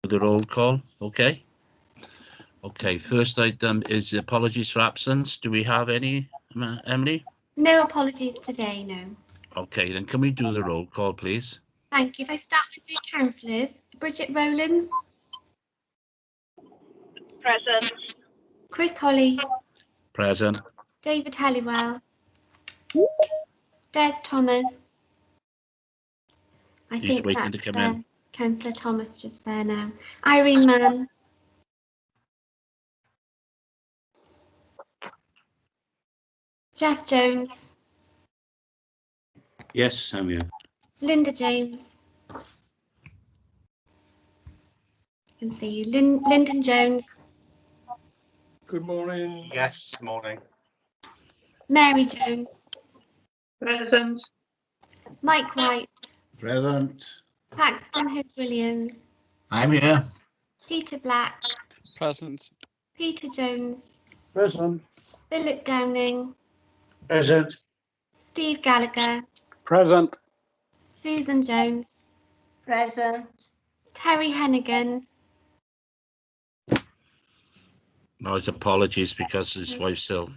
the roll call. Okay. Okay, first item is apologies for absence. Do we have any, Emily? No apologies today, no. Okay, then can we do the roll call, please? Thank you. If I start with the councillors, Bridget Rowlands. Present. Chris Holly. Present. David Halliwell. Des Thomas. I He's think waiting that's to come in. Councillor Thomas just there now. Irene Mann. Jeff Jones. Yes, I'm here. Linda James. I can see you. Lyndon Jones. Good morning. Yes, morning. Mary Jones. Present. Mike White. Present. Paxton Hood-Williams. I'm here. Peter Black. Present. Peter Jones. Present. Philip Downing. Present. Steve Gallagher. Present. Susan Jones. Present. Terry Hennigan. No, his apologies because his wife's ill.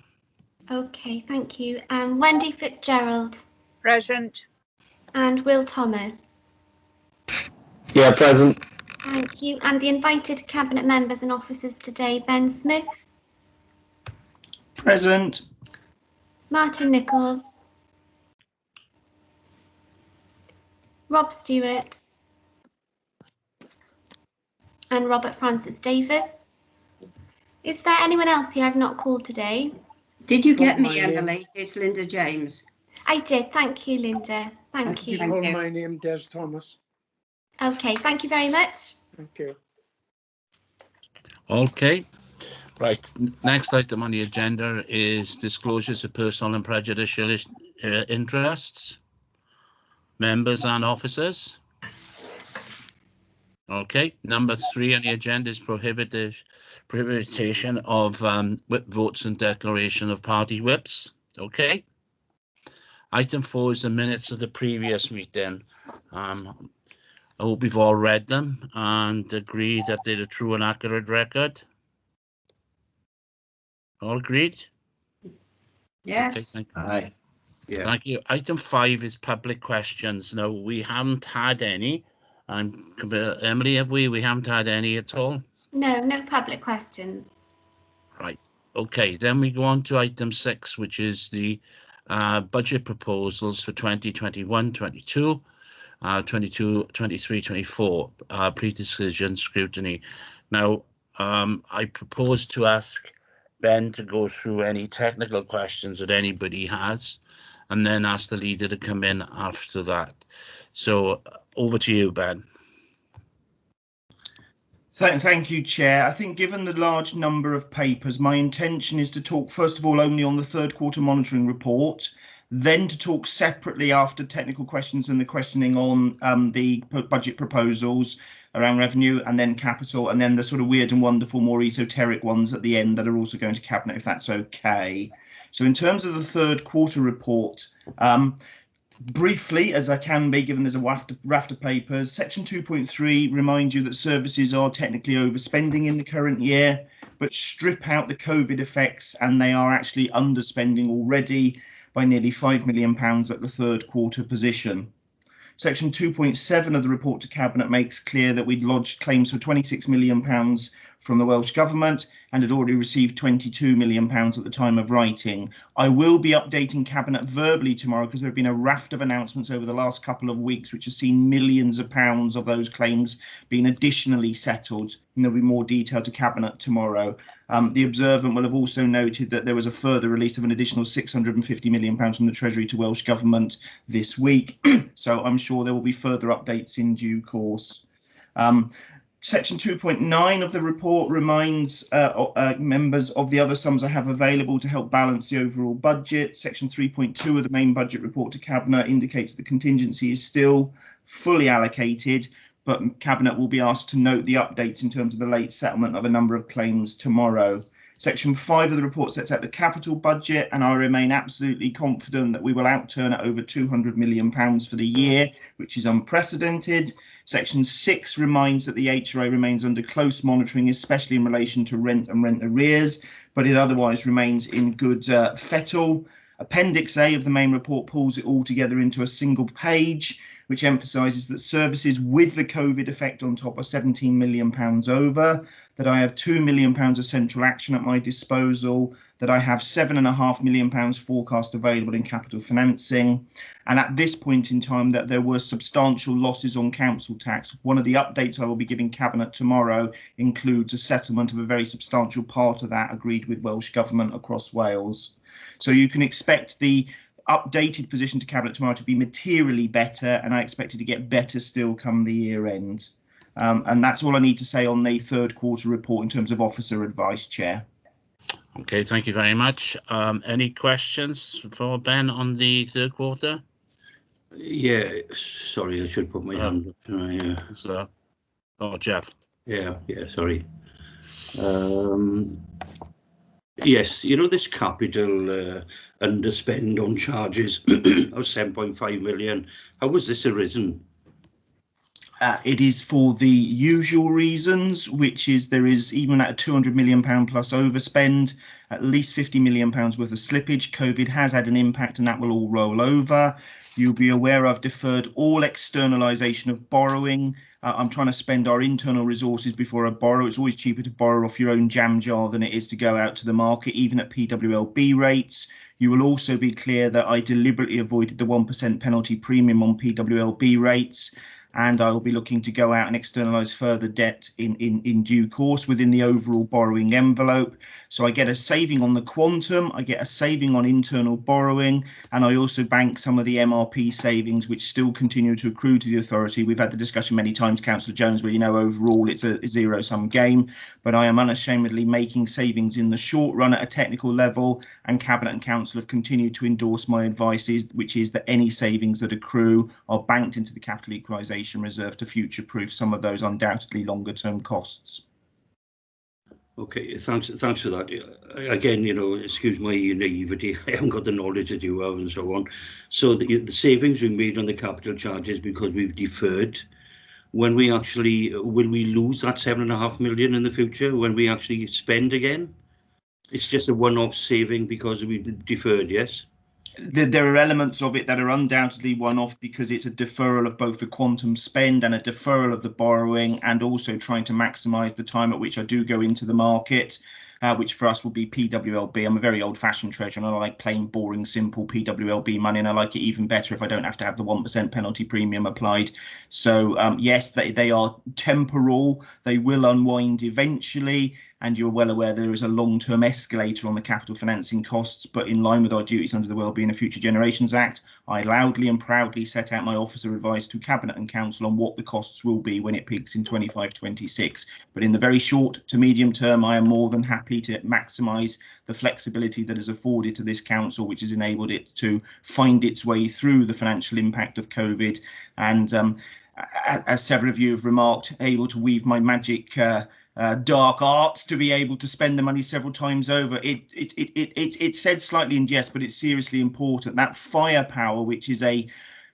Okay, thank you. And Wendy Fitzgerald. Present. And Will Thomas. Yeah, present. Thank you. And the invited cabinet members and officers today, Ben Smith. Present. Martin Nichols. Rob Stewart. And Robert Francis Davis. Is there anyone else here I've not called today? Did you get My me, name. Emily? It's Linda James. I did. Thank you, Linda. Thank You you. Call you. my name Des Thomas. Okay, thank you very much. Thank you. Okay. Right. Next item on the agenda is disclosures of personal and prejudicial interests, members and officers. Okay. Number 3 on the agenda is prohibition of whip votes and declaration of party whips. Okay. Item 4 is the minutes of the previous meeting. I hope we've all read them and agree that they're a true and accurate record. All agreed? Yes. Okay, Aye. Yeah. thank you. Item 5 is public questions. No, we haven't had any. Emily, have we? We haven't had any at all? No, no public questions. Right. Okay, then we go on to item 6, which is the budget proposals for 2021-22, 22-23-24, pre-decision scrutiny. Now, I propose to ask Ben to go through any technical questions that anybody has, and then ask the leader to come in after that. So over to you, Ben. Thank you, Chair. I think given the large number of papers, my intention is to talk first of all only on the third quarter monitoring report, then to talk separately after technical questions and the questioning on the budget proposals around revenue and then capital, and then the sort of weird and wonderful, more esoteric ones at the end that are also going to cabinet, if that's okay. So in terms of the third quarter report, briefly, as I can be, given there's a raft of papers, section 2.3 reminds you that services are technically overspending in the current year, but strip out the COVID effects and they are actually underspending already by nearly £5 million at the third quarter position. Section 2.7 of the report to Cabinet makes clear that we'd lodged claims for £26 million from the Welsh Government and had already received £22 million at the time of writing. I will be updating Cabinet verbally tomorrow because there have been a raft of announcements over the last couple of weeks which have seen millions of pounds of those claims being additionally settled, and there'll be more detail to Cabinet tomorrow. The Observant will have also noted that there was a further release of an additional £650 million from the Treasury to Welsh Government this week, so I'm sure there will be further updates in due course. Section 2.9 of the report reminds members of the other sums I have available to help balance the overall budget. Section 3.2 of the main budget report to Cabinet indicates the contingency is still fully allocated, but Cabinet will be asked to note the updates in terms of the late settlement of a number of claims tomorrow. Section 5 of the report sets out the capital budget, and I remain absolutely confident that we will outturn at over £200 million for the year, which is unprecedented. Section 6 reminds that the HRA remains under close monitoring, especially in relation to rent and rent arrears, but it otherwise remains in good fettle. Appendix A of the main report pulls it all together into a single page, which emphasises that services with the COVID effect on top are £17 million over, that I have £2 million of central action at my disposal, that I have £7.5 million forecast available in capital financing, and at this point in time that there were substantial losses on council tax. One of the updates I will be giving Cabinet tomorrow includes a settlement of a very substantial part of that agreed with Welsh Government across Wales. So you can expect the updated position to Cabinet tomorrow to be materially better, and I expect it to get better still come the year end. And that's all I need to say on the third quarter report in terms of officer advice, Chair. Okay, thank you very much. Any questions for Ben on the third quarter? Yeah, sorry, I should put my hand up. So, Jeff. Yeah, sorry. Yes, you know, this capital underspend on charges of 7.5 million. How was this arisen? It is for the usual reasons, which is there is, even at a £200 million plus overspend, at least £50 million worth of slippage. COVID has had an impact and that will all roll over. You'll be aware I've deferred all externalisation of borrowing. I'm trying to spend our internal resources before I borrow. It's always cheaper to borrow off your own jam jar than it is to go out to the market, even at PWLB rates. You will also be clear that I deliberately avoided the 1% penalty premium on PWLB rates, and I will be looking to go out and externalise further debt in due course within the overall borrowing envelope. So I get a saving on the quantum, I get a saving on internal borrowing, and I also bank some of the MRP savings which still continue to accrue to the authority. We've had the discussion many times, Councillor Jones, where, you know, overall it's a zero-sum game, but I am unashamedly making savings in the short run at a technical level, and Cabinet and Council have continued to endorse my advice, which is that any savings that accrue are banked into the capital equalisation reserve to future-proof some of those undoubtedly longer-term costs. Okay, thanks for that. Again, you know, excuse my naivety, I haven't got the knowledge that you have and so on. So the savings we made on the capital charges because we've deferred. When we actually, will we lose that 7.5 million in the future when we actually spend again? It's just a one-off saving because we deferred, yes? There are elements of it that are undoubtedly one-off because it's a deferral of both the quantum spend and a deferral of the borrowing, and also trying to maximise the time at which I do go into the market, which for us will be PWLB. I'm a very old-fashioned treasurer and I like plain, boring, simple PWLB money, and I like it even better if I don't have to have the 1% penalty premium applied. So yes, they are temporal, they will unwind eventually, and you're well aware there is a long-term escalator on the capital financing costs, but in line with our duties under the Wellbeing of Future Generations Act, I loudly and proudly set out my officer advice to Cabinet and Council on what the costs will be when it peaks in 25-26. But in the very short to medium term, I am more than happy to maximise the flexibility that is afforded to this council, which has enabled it to find its way through the financial impact of COVID. And as several of you have remarked, able to weave my magic dark arts to be able to spend the money several times over. It's said slightly in jest, but it's seriously important. That firepower, which is a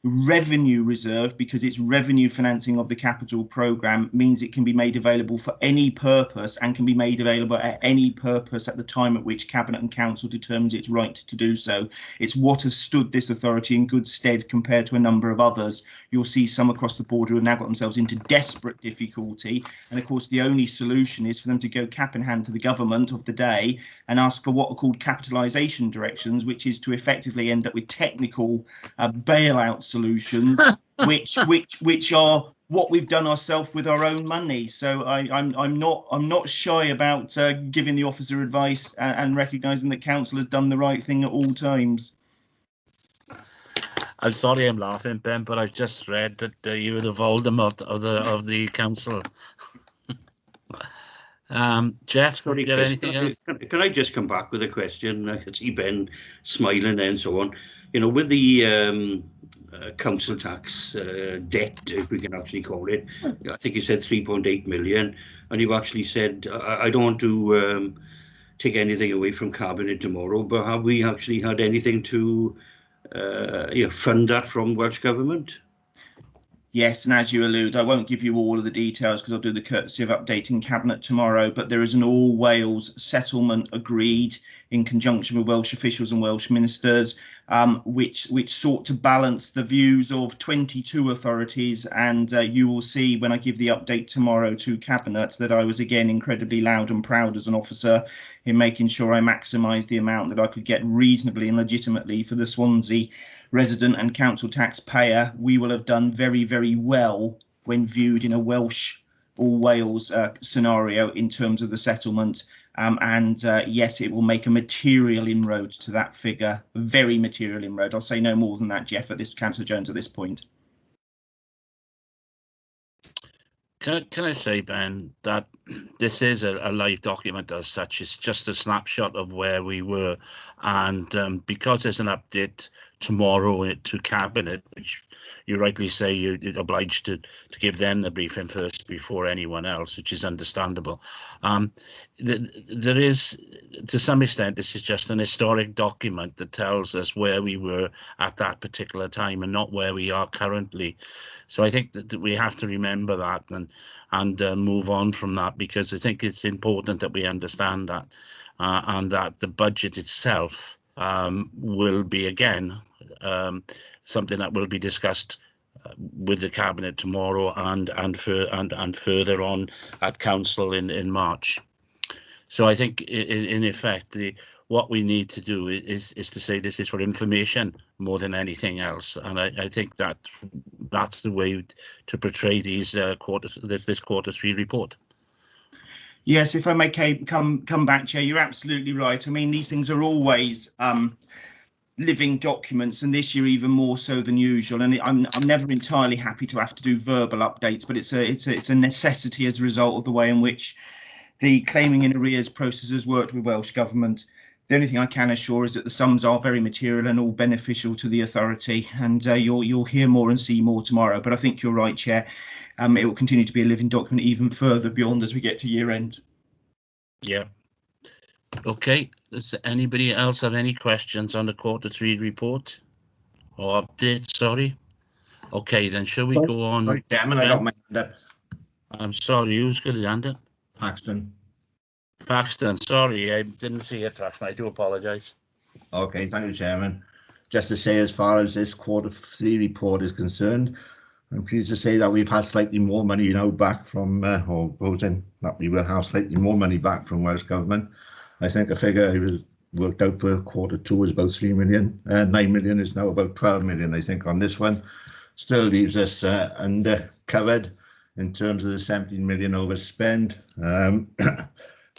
revenue reserve because it's revenue financing of the capital programme, means it can be made available for any purpose and can be made available at any purpose at the time at which Cabinet and Council determines it's right to do so. It's what has stood this authority in good stead compared to a number of others. You'll see some across the board who have now got themselves into desperate difficulty, and of course the only solution is for them to go cap in hand to the government of the day and ask for what are called capitalisation directions, which is to effectively end up with technical bailout solutions, which are what we've done ourselves with our own money. So I'm not shy about giving the officer advice and recognising that Council has done the right thing at all times. I'm sorry I'm laughing, Ben, but I've just read that you were the Voldemort of the council. Jeff, Sorry, you got Chris, anything else? Can I just come back with a question? I can see Ben smiling and so on. You know, with the council tax debt, if we can actually call it, I think you said 3.8 million, and you actually said, I don't want to take anything away from Cabinet tomorrow, but have we actually had anything to fund that from Welsh Government? Yes, and as you allude, I won't give you all of the details because I'll do the courtesy of updating Cabinet tomorrow, but there is an all Wales settlement agreed in conjunction with Welsh officials and Welsh ministers, which sought to balance the views of 22 authorities. And you will see when I give the update tomorrow to Cabinet that I was again incredibly loud and proud as an officer in making sure I maximised the amount that I could get reasonably and legitimately for the Swansea resident and council taxpayer. We will have done very, very well when viewed in a Welsh or Wales scenario in terms of the settlement. Yes, it will make a material inroad to that figure, a very material inroad. I'll say no more than that, Jeff, at this, Councillor Jones, at this point. Can I say, Ben, that this is a live document as such. It's just a snapshot of where we were, and because there's an update tomorrow to Cabinet, which you rightly say you're obliged to give them the briefing first before anyone else, which is understandable. There is, to some extent, this is just an historic document that tells us where we were at that particular time and not where we are currently. So I think that we have to remember that and move on from that, because I think it's important that we understand that and that the budget itself will be again something that will be discussed with the Cabinet tomorrow and further on at Council in March. So I think in effect what we need to do is to say this is for information more than anything else, and I think that's the way to portray these this Q3 report. Yes, if I may come back, Chair, you're absolutely right. I mean, these things are always living documents, and this year even more so than usual. And I'm never entirely happy to have to do verbal updates, but it's a necessity as a result of the way in which the claiming in arrears process has worked with Welsh Government. The only thing I can assure is that the sums are very material and all beneficial to the authority, and you'll hear more and see more tomorrow. But I think you're right, Chair. It will continue to be a living document even further beyond as we get to year end. Yeah. Okay. Does anybody else have any questions on the Q3 report or update? Sorry. Okay, then shall we go on? Sorry, Chairman, I got my hand up. I'm sorry, who's got his hand up? Paxton, sorry, I didn't see it. I do apologise. Okay, thank you, Chairman. Just to say, as far as this Q3 report is concerned, I'm pleased to say that we've had slightly more money now back from, or voting that we will have slightly more money back from Welsh Government. I think a figure it was worked out for Q2 was about 3 million. 9 million is now about 12 million, I think, on this one. Still leaves us under covered in terms of the 17 million overspend,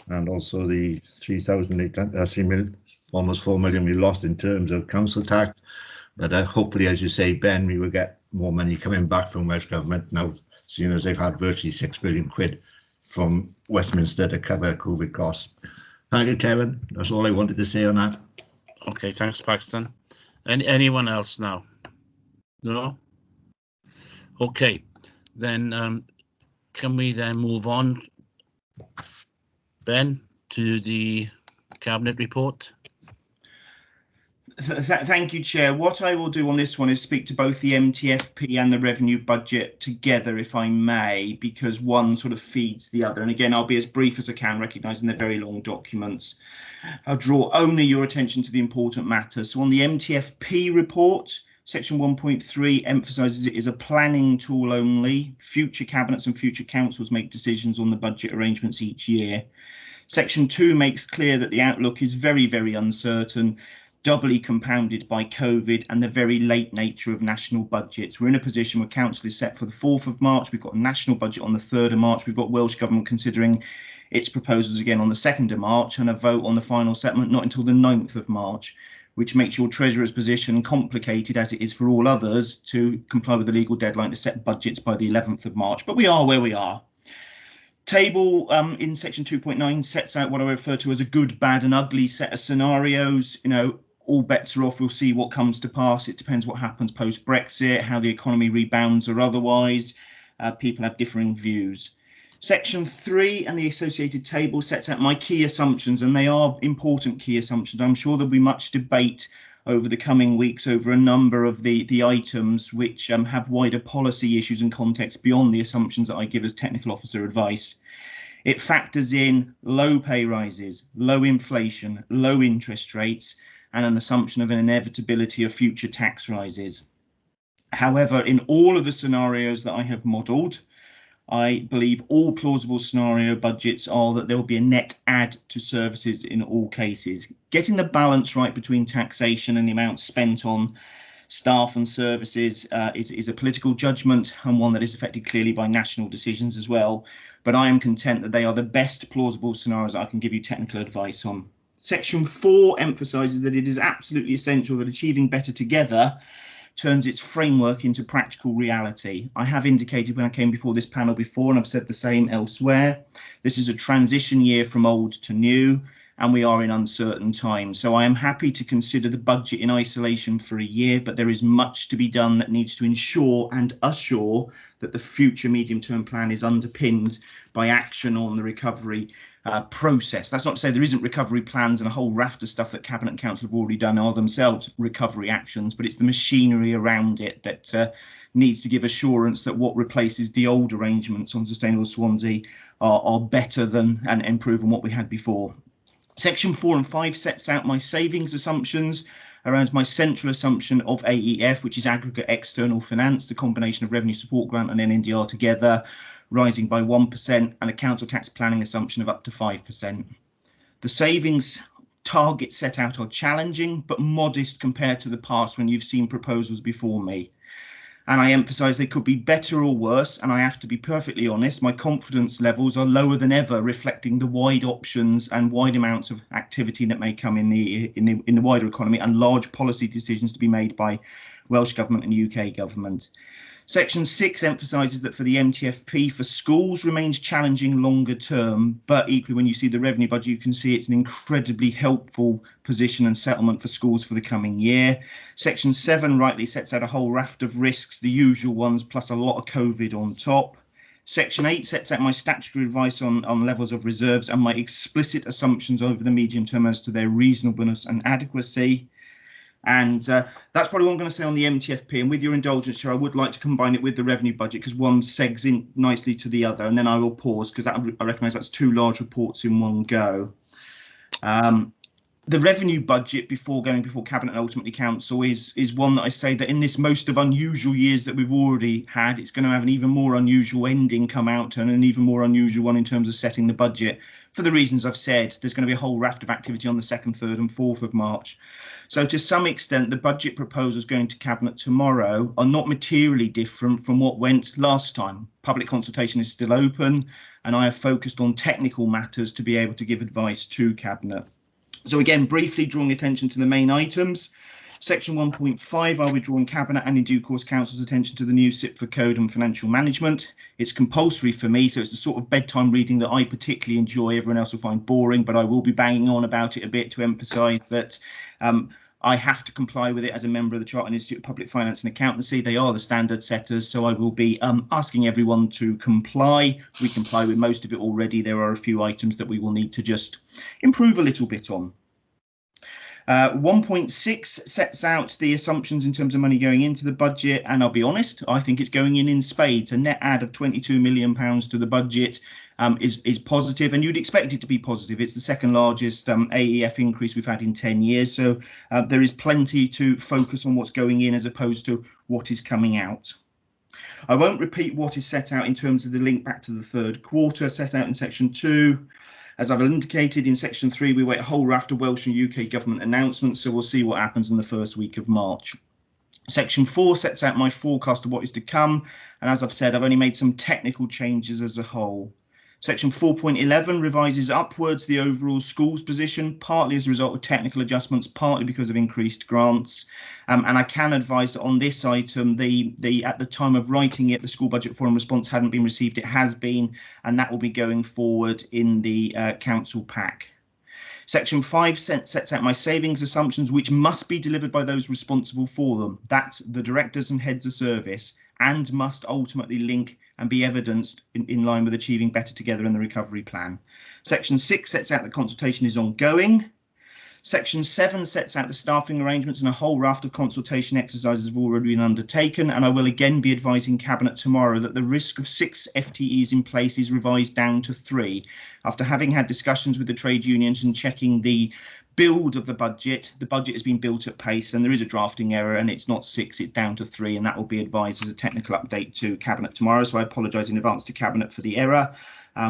and also the 3 million, almost 4 million we lost in terms of council tax. But hopefully, as you say, Ben, we will get more money coming back from Welsh Government now, seeing as they've had virtually 6 billion quid from Westminster to cover COVID costs. Thank you, Chairman. That's all I wanted to say on that. Okay, thanks, Paxton. Anyone else now? No? Okay, then can we then move on, Ben, to the Cabinet report? Thank you, Chair. What I will do on this one is speak to both the MTFP and the revenue budget together, if I may, because one sort of feeds the other. And again, I'll be as brief as I can, recognising they're very long documents. I'll draw only your attention to the important matters. So on the MTFP report, Section 1.3 emphasises it is a planning tool only. Future cabinets and future councils make decisions on the budget arrangements each year. Section 2 makes clear that the outlook is very, very uncertain, doubly compounded by COVID and the very late nature of national budgets. We're in a position where council is set for the 4th of March. We've got a national budget on the 3rd of March. We've got Welsh Government considering its proposals again on the 2nd of March, and a vote on the final settlement not until the 9th of March, which makes your Treasurer's position complicated, as it is for all others, to comply with the legal deadline to set budgets by the 11th of March. But we are where we are. Table in section 2.9 sets out what I refer to as a good, bad and ugly set of scenarios. You know, all bets are off. We'll see what comes to pass. It depends what happens post-Brexit, how the economy rebounds or otherwise. People have differing views. Section 3 and the associated table sets out my key assumptions, and they are important key assumptions. I'm sure there'll be much debate over the coming weeks over a number of the items which have wider policy issues and context beyond the assumptions that I give as technical officer advice. It factors in low pay rises, low inflation, low interest rates, and an assumption of an inevitability of future tax rises. However, in all of the scenarios that I have modelled, I believe all plausible scenario budgets are that there will be a net add to services in all cases. Getting the balance right between taxation and the amount spent on staff and services is a political judgment, and one that is affected clearly by national decisions as well. But I am content that they are the best plausible scenarios that I can give you technical advice on. Section 4 emphasises that it is absolutely essential that achieving better together turns its framework into practical reality. I have indicated when I came before this panel before, and I've said the same elsewhere, this is a transition year from old to new, and we are in uncertain times. So I am happy to consider the budget in isolation for a year, but there is much to be done that needs to ensure and assure that the future medium-term plan is underpinned by action on the recovery process. That's not to say there isn't recovery plans, and a whole raft of stuff that Cabinet and Council have already done are themselves recovery actions, but it's the machinery around it that needs to give assurance that what replaces the old arrangements on Sustainable Swansea are better than and improve on what we had before. Section 4 and 5 sets out my savings assumptions around my central assumption of AEF, which is aggregate external finance, the combination of revenue support grant and NNDR together, rising by 1%, and a council tax planning assumption of up to 5%. The savings targets set out are challenging, but modest compared to the past when you've seen proposals before me. And I emphasise they could be better or worse, and I have to be perfectly honest, my confidence levels are lower than ever, reflecting the wide options and wide amounts of activity that may come in the wider economy, and large policy decisions to be made by Welsh Government and UK Government. Section 6 emphasises that for the MTFP for schools remains challenging longer term, but equally when you see the revenue budget, you can see it's an incredibly helpful position and settlement for schools for the coming year. Section 7 rightly sets out a whole raft of risks, the usual ones, plus a lot of COVID on top. Section 8 sets out my statutory advice on levels of reserves and my explicit assumptions over the medium term as to their reasonableness and adequacy. And that's probably what I'm going to say on the MTFP. And with your indulgence, Chair, I would like to combine it with the revenue budget because one segs in nicely to the other. And then I will pause because I recognise that's two large reports in one go. The revenue budget before Cabinet and ultimately Council is one that I say that in this most of unusual years that we've already had, it's going to have an even more unusual ending come out and an even more unusual one in terms of setting the budget. For the reasons I've said, there's going to be a whole raft of activity on the 2nd, 3rd and 4th of March. So to some extent, the budget proposals going to Cabinet tomorrow are not materially different from what went last time. Public consultation is still open, and I have focused on technical matters to be able to give advice to Cabinet. So again, briefly drawing attention to the main items. Section 1.5, I'll be drawing Cabinet and in due course Council's attention to the new SIPFA code on financial management. It's compulsory for me, so it's the sort of bedtime reading that I particularly enjoy. Everyone else will find boring, but I will be banging on about it a bit to emphasise that I have to comply with it as a member of the Chartered Institute of Public Finance and Accountancy. They are the standard setters, so I will be asking everyone to comply. We comply with most of it already. There are a few items that we will need to just improve a little bit on. 1.6 sets out the assumptions in terms of money going into the budget, and I'll be honest, I think it's going in spades. A net add of £22 million to the budget is positive, and you'd expect it to be positive. It's the second largest AEF increase we've had in 10 years, so there is plenty to focus on what's going in as opposed to what is coming out. I won't repeat what is set out in terms of the link back to the third quarter set out in section 2. As I've indicated, in section 3, we wait a whole raft of Welsh and UK government announcements, so we'll see what happens in the first week of March. Section 4 sets out my forecast of what is to come, and as I've said, I've only made some technical changes as a whole. Section 4.11 revises upwards the overall schools position, partly as a result of technical adjustments, partly because of increased grants. And I can advise that on this item, at the time of writing it, the school budget forum response hadn't been received. It has been, and that will be going forward in the council pack. Section 5 sets out my savings assumptions, which must be delivered by those responsible for them. That's the directors and heads of service. and must ultimately link and be evidenced in line with achieving better together in the recovery plan. Section 6 sets out that consultation is ongoing. Section 7 sets out the staffing arrangements, and a whole raft of consultation exercises have already been undertaken, and I will again be advising Cabinet tomorrow that the risk of 6 FTEs in place is revised down to 3. After having had discussions with the trade unions and checking the build of the budget has been built at pace, and there is a drafting error, and it's not 6, it's down to 3, and that will be advised as a technical update to Cabinet tomorrow. So I apologise in advance to Cabinet for the error.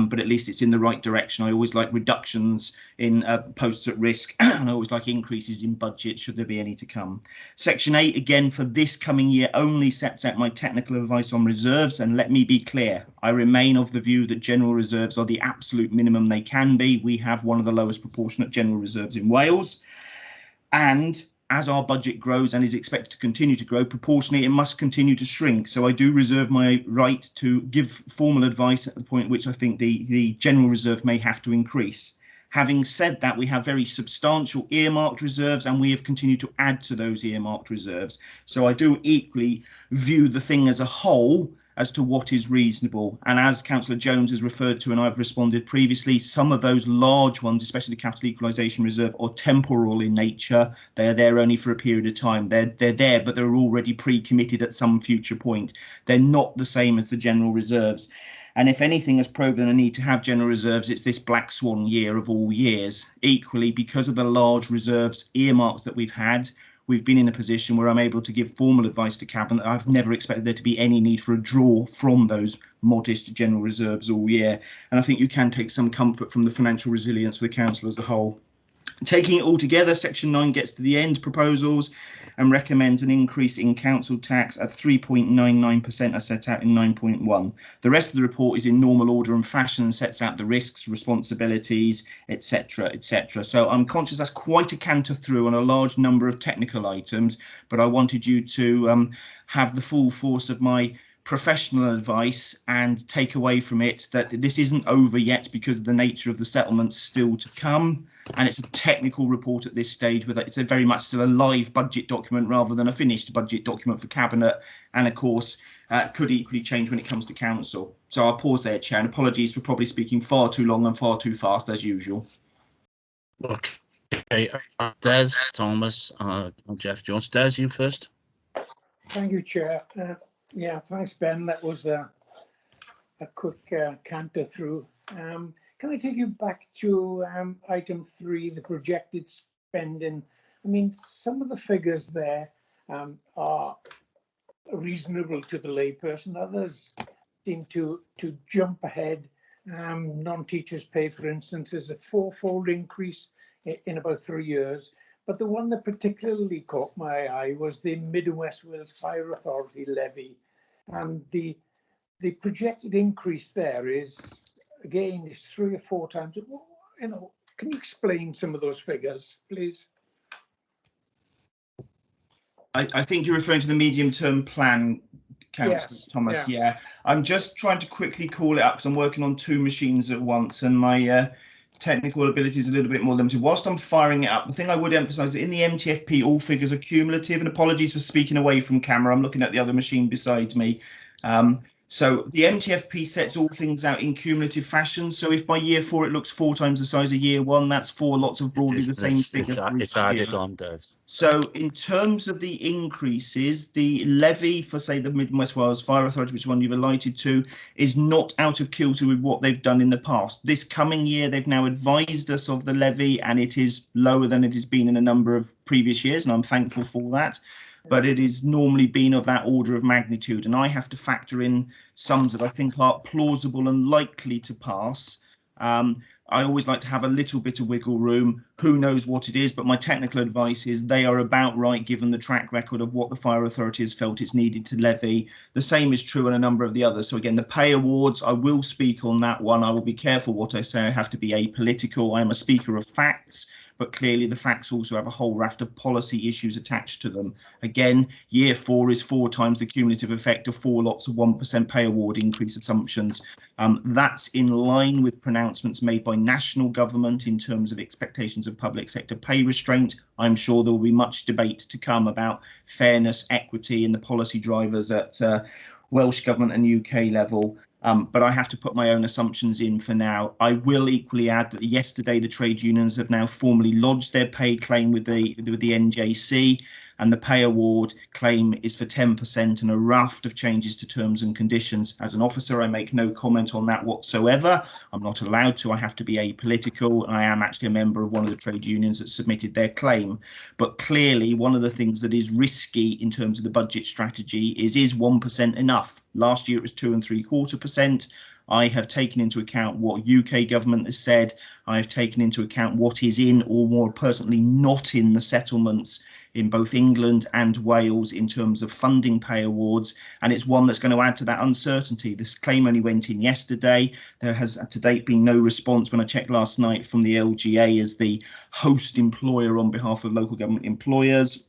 But at least it's in the right direction. I always like reductions in posts at risk, and I always like increases in budget should there be any to come. Section 8, again, for this coming year only sets out my technical advice on reserves, and let me be clear, I remain of the view that general reserves are the absolute minimum they can be. We have one of the lowest proportionate general reserves in Wales, and as our budget grows and is expected to continue to grow, proportionally it must continue to shrink. So I do reserve my right to give formal advice at the point at which I think the general reserve may have to increase. Having said that, we have very substantial earmarked reserves, and we have continued to add to those earmarked reserves. So I do equally view the thing as a whole as to what is reasonable. And as Councillor Jones has referred to, and I've responded previously, some of those large ones, especially the Capital Equalisation Reserve, are temporal in nature. They are there only for a period of time. They're there, but they're already pre-committed at some future point. They're not the same as the general reserves. And if anything has proven a need to have general reserves, it's this black swan year of all years. Equally, because of the large reserves earmarks that we've had, we've been in a position where I'm able to give formal advice to Cabinet. I've never expected there to be any need for a draw from those modest general reserves all year. And I think you can take some comfort from the financial resilience of the Council as a whole. Taking it all together, Section 9 gets to the end proposals and recommends an increase in council tax at 3.99% as set out in 9.1. The rest of the report is in normal order and fashion and sets out the risks, responsibilities, etc., etc. So I'm conscious that's quite a canter through on a large number of technical items, but I wanted you to have the full force of my professional advice and take away from it that this isn't over yet because of the nature of the settlements still to come, and it's a technical report at this stage. With it's a very much still a live budget document rather than a finished budget document for Cabinet, and of course could equally change when it comes to Council. So I'll pause there, Chair, and apologies for probably speaking far too long and far too fast as usual. Okay, Des, Thomas, Jeff Jones. Des, you first. Thank you, Chair. Yeah, thanks, Ben. That was a quick canter through. Can I take you back to item 3, the projected spending? I mean, some of the figures there are reasonable to the layperson. Others seem to jump ahead. Non-teachers pay, for instance, is a 4-fold increase in about 3 years. But the one that particularly caught my eye was the Mid and West Wales Fire Authority levy. And the projected increase there is, again, is 3 or 4 times. You know, can you explain some of those figures, please? I think you're referring to the medium-term plan, Councillor Yes, Thomas. Yeah, I'm just trying to quickly call it up because I'm working on 2 machines at once, and my technical ability is a little bit more limited. Whilst I'm firing it up, the thing I would emphasise that in the MTFP, all figures are cumulative, and apologies for speaking away from camera. I'm looking at the other machine beside me. So the MTFP sets all things out in cumulative fashion. So if by year 4 it looks 4 times the size of year 1, that's 4 lots of broadly the same figure for each It's added year. on, Des. So in terms of the increases, the levy for, say, the Mid and West Wales Fire Authority, which one you've alighted to, is not out of kilter with what they've done in the past. This coming year, they've now advised us of the levy, and it is lower than it has been in a number of previous years, and I'm thankful for that. But it is normally been of that order of magnitude, and I have to factor in sums that I think are plausible and likely to pass. I always like to have a little bit of wiggle room. Who knows what it is, but my technical advice is they are about right given the track record of what the Fire Authority has felt it's needed to levy. The same is true on a number of the others. So again, the pay awards, I will speak on that one. I will be careful what I say. I have to be apolitical. I am a speaker of facts, but clearly the facts also have a whole raft of policy issues attached to them. Again, year 4 is 4 times the cumulative effect of 4 lots of 1% pay award increase assumptions. That's in line with pronouncements made by national government in terms of expectations of public sector pay restraint. I'm sure there will be much debate to come about fairness, equity and the policy drivers at Welsh Government and UK level. But I have to put my own assumptions in for now. I will equally add that yesterday the trade unions have now formally lodged their pay claim with the NJC, and the pay award claim is for 10% and a raft of changes to terms and conditions. As an officer, I make no comment on that whatsoever. I'm not allowed to. I have to be apolitical, and I am actually a member of one of the trade unions that submitted their claim. But clearly, one of the things that is risky in terms of the budget strategy is 1% enough? Last year it was 2.75%. I have taken into account what UK government has said. I have taken into account what is in, or more personally not in, the settlements in both England and Wales in terms of funding pay awards, and it's one that's going to add to that uncertainty. This claim only went in yesterday. There has to date been no response when I checked last night from the LGA as the host employer on behalf of local government employers.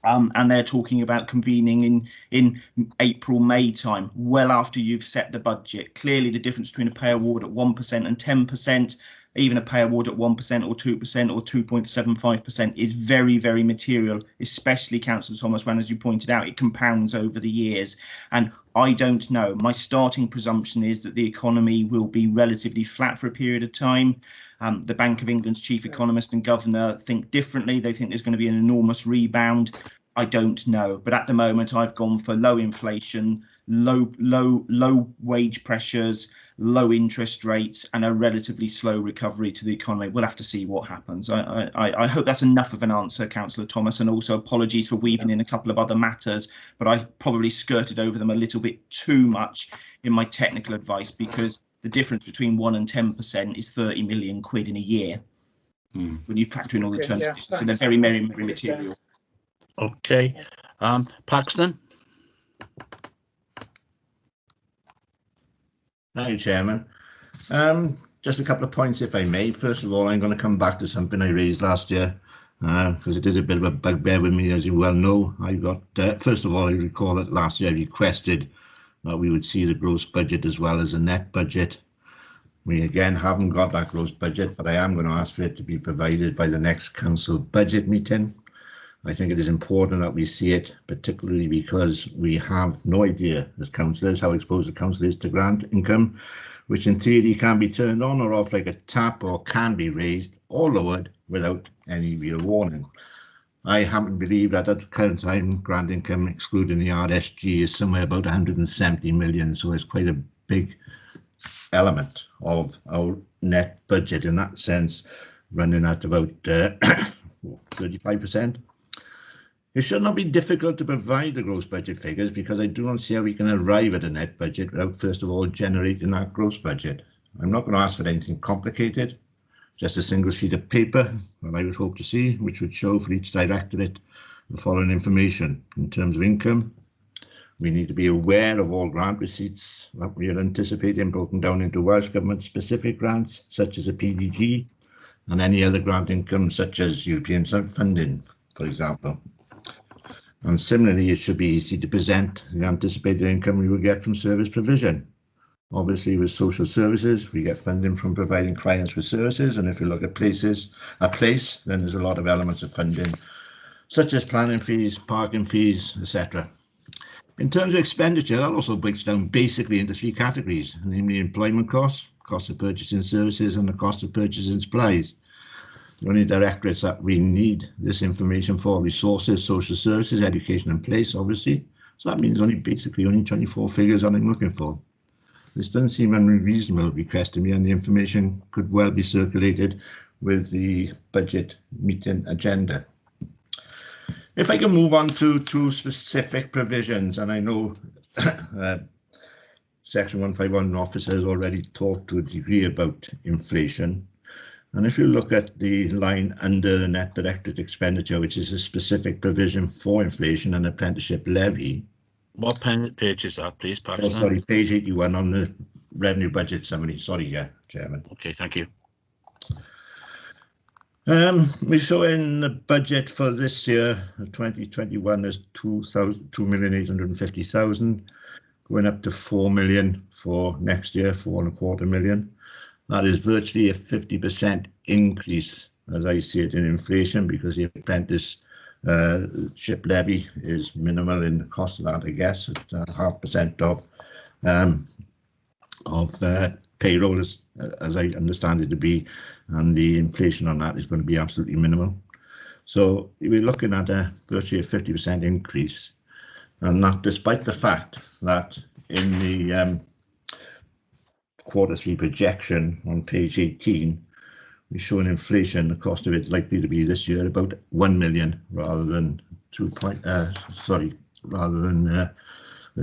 And they're talking about convening in April, May time, well after you've set the budget. Clearly, the difference between a pay award at 1% and 10%, even a pay award at 1% or 2% or 2.75% is very, very material, especially, Councillor Thomas, when, as you pointed out, it compounds over the years. And I don't know. My starting presumption is that the economy will be relatively flat for a period of time. The Bank of England's chief economist and governor think differently. They think there's going to be an enormous rebound. I don't know. But at the moment, I've gone for low inflation, low wage pressures, low interest rates, and a relatively slow recovery to the economy. We'll have to see what happens. I hope that's enough of an answer, Councillor Thomas, and also apologies for weaving in a couple of other matters, but I probably skirted over them a little bit too much in my technical advice, because the difference between 1% and 10% is 30 million quid in a year. When you factor in all the terms, so they're very, very, very material. Okay, Paxton. Thank you, Chairman. Just a couple of points, if I may. First of all, I'm going to come back to something I raised last year, because it is a bit of a bugbear with me, as you well know. I got, first of all, I recall that last year I requested that we would see the gross budget as well as the net budget. We again haven't got that gross budget, but I am going to ask for it to be provided by the next council budget meeting. I think it is important that we see it, particularly because we have no idea as councillors how exposed the council is to grant income, which in theory can be turned on or off like a tap, or can be raised or lowered without any real warning. I happen to believe that at the current time, grant income, excluding the RSG, is somewhere about 170 million, so it's quite a big element of our net budget in that sense, running at about 35%. It should not be difficult to provide the gross budget figures, because I do not see how we can arrive at a net budget without first of all generating that gross budget. I'm not going to ask for anything complicated, just a single sheet of paper that I would hope to see, which would show for each directorate the following information. In terms of income, we need to be aware of all grant receipts that we are anticipating, broken down into Welsh Government specific grants, such as a PDG, and any other grant income, such as European funding, for example. And similarly, it should be easy to present the anticipated income we will get from service provision. Obviously, with social services, we get funding from providing clients with services, and if you look at a place, then there's a lot of elements of funding, such as planning fees, parking fees, etc. In terms of expenditure, that also breaks down basically into three categories, namely employment costs, cost of purchasing services, and the cost of purchasing supplies. The only directorates that we need this information for: resources, social services, education and place, obviously. So that means only 24 figures that I'm looking for. This doesn't seem unreasonable request to me, and the information could well be circulated with the budget meeting agenda. If I can move on to two specific provisions, and I know Section 151 officer has already talked to a degree about inflation. And if you look at the line under the net directorate expenditure, which is a specific provision for inflation and apprenticeship levy. What page is that, please, Paxton? Oh, sorry, page 81 on the revenue budget summary. Sorry, yeah, Chairman. Okay, thank you. We saw in the budget for this year, 2021, there's 2,850,000, going up to 4 million for next year, 4.25 million. That is virtually a 50% increase, as I see it, in inflation, because the apprentice Ship levy is minimal in the cost of that, I guess, at 0.5% of payroll, as I understand it to be, and the inflation on that is going to be absolutely minimal. So we're looking at virtually a 50% increase, and that despite the fact that in the Q3 projection on page 18, we show an inflation. The cost of it likely to be this year about 1 million rather than the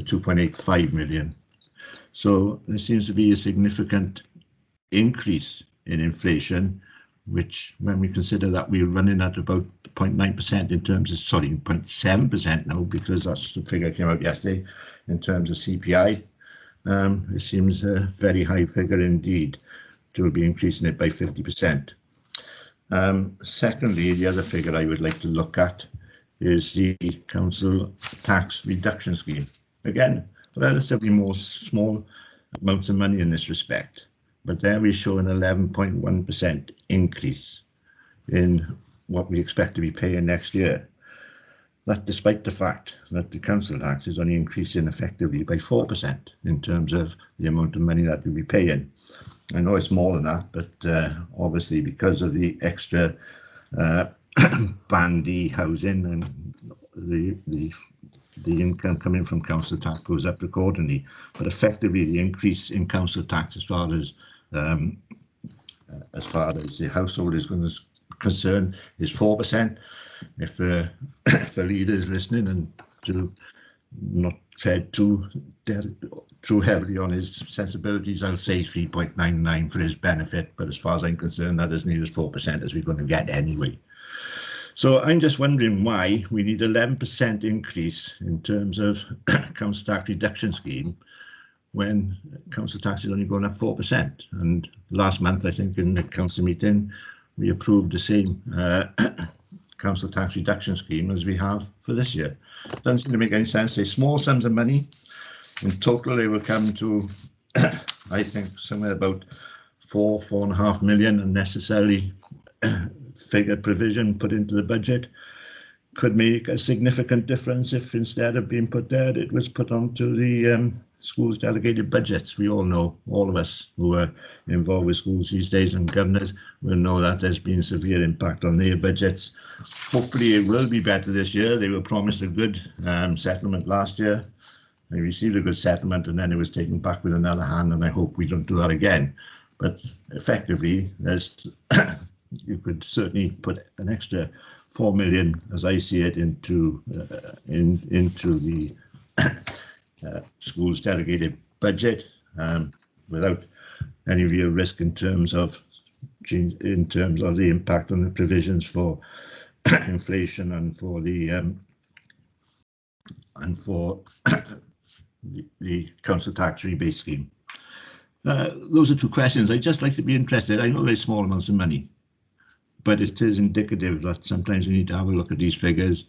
2.85 million. So there seems to be a significant increase in inflation, which, when we consider that we're running at about 0.9% in terms of, 0.7% now, because that's the figure that came out yesterday in terms of CPI. It seems a very high figure indeed to be increasing it by 50%. Secondly, the other figure I would like to look at is the council tax reduction scheme. Again, relatively more small amounts of money in this respect, but there we show an 11.1% increase in what we expect to be paying next year. That despite the fact that the council tax is only increasing effectively by 4% in terms of the amount of money that we'll be paying. I know it's more than that, but obviously because of the extra bandy housing and the income coming from council tax goes up accordingly. But effectively, the increase in council tax as far as the household is concerned is 4%. If the leader is listening and to not tread too heavily on his sensibilities, I'll say 3.99 for his benefit, but as far as I'm concerned, that is near as 4% as we're going to get anyway. So I'm just wondering why we need 11% increase in terms of council tax reduction scheme when council tax is only going up 4%. And last month, I think in the council meeting, we approved the same council tax reduction scheme as we have for this year. Doesn't seem to make any sense. They're small sums of money. In total, they will come to, I think, somewhere about 4.5 million unnecessarily figure provision put into the budget. Could make a significant difference if instead of being put there, it was put onto the schools' delegated budgets. We all know, all of us who are involved with schools these days and governors will know that there's been severe impact on their budgets. Hopefully it will be better this year. They were promised a good settlement last year. They received a good settlement and then it was taken back with another hand, and I hope we don't do that again. But effectively, there's you could certainly put an extra 4 million, as I see it, into the school's delegated budget without any real risk in terms of the impact on the provisions for inflation and for the council tax rebate scheme. Those are two questions. I'd just like to be interested. I know they're small amounts of money, but it is indicative that sometimes we need to have a look at these figures.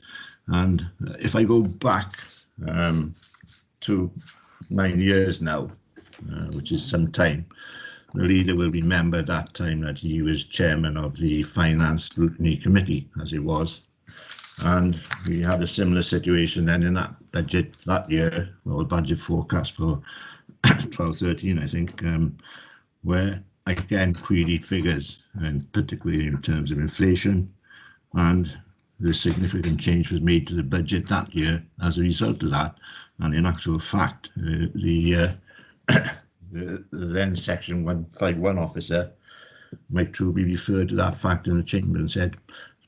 And if I go back to 9 years now, which is some time, the leader will remember that time that he was chairman of the Finance Scrutiny Committee, as it was. And we had a similar situation then in that budget that year, or budget forecast for 12-13, I think, where I again queried figures, and particularly in terms of inflation, and the significant change was made to the budget that year as a result of that. And in actual fact, the then Section 151 officer, Mike Truby, referred to that fact in the chamber and said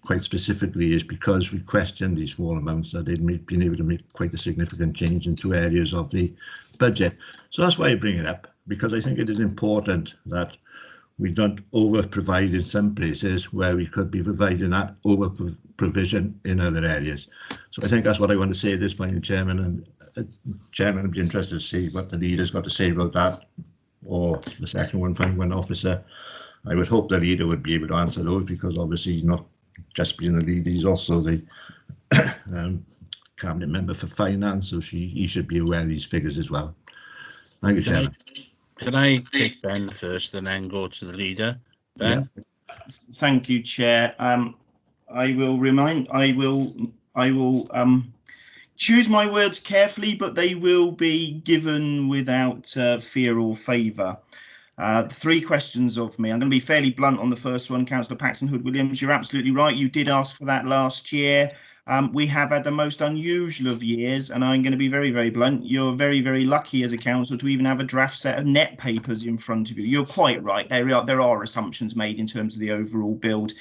quite specifically is because we questioned these small amounts that they'd been able to make quite a significant change in two areas of the budget. So that's why I bring it up, because I think it is important that we don't over provide in some places where we could be providing that over provision in other areas. So I think that's what I want to say at this point, Chairman. And Chairman, I'd be interested to see what the leader's got to say about that, or the Section 151 officer. I would hope the leader would be able to answer those, because obviously he's not just being a leader, he's also the cabinet member for finance, so he should be aware of these figures as well. Thank you, Chairman. Can I take Ben first and then go to the leader? Ben? Yeah. Thank you, Chair. I will choose my words carefully, but they will be given without fear or favour. 3 questions of me. I'm going to be fairly blunt on the first one, Councillor Paxton Hood-Williams. You're absolutely right. You did ask for that last year. We have had the most unusual of years, and I'm going to be very, very blunt. You're very, very lucky as a council to even have a draft set of net papers in front of you. You're quite right. There are assumptions made in terms of the overall build.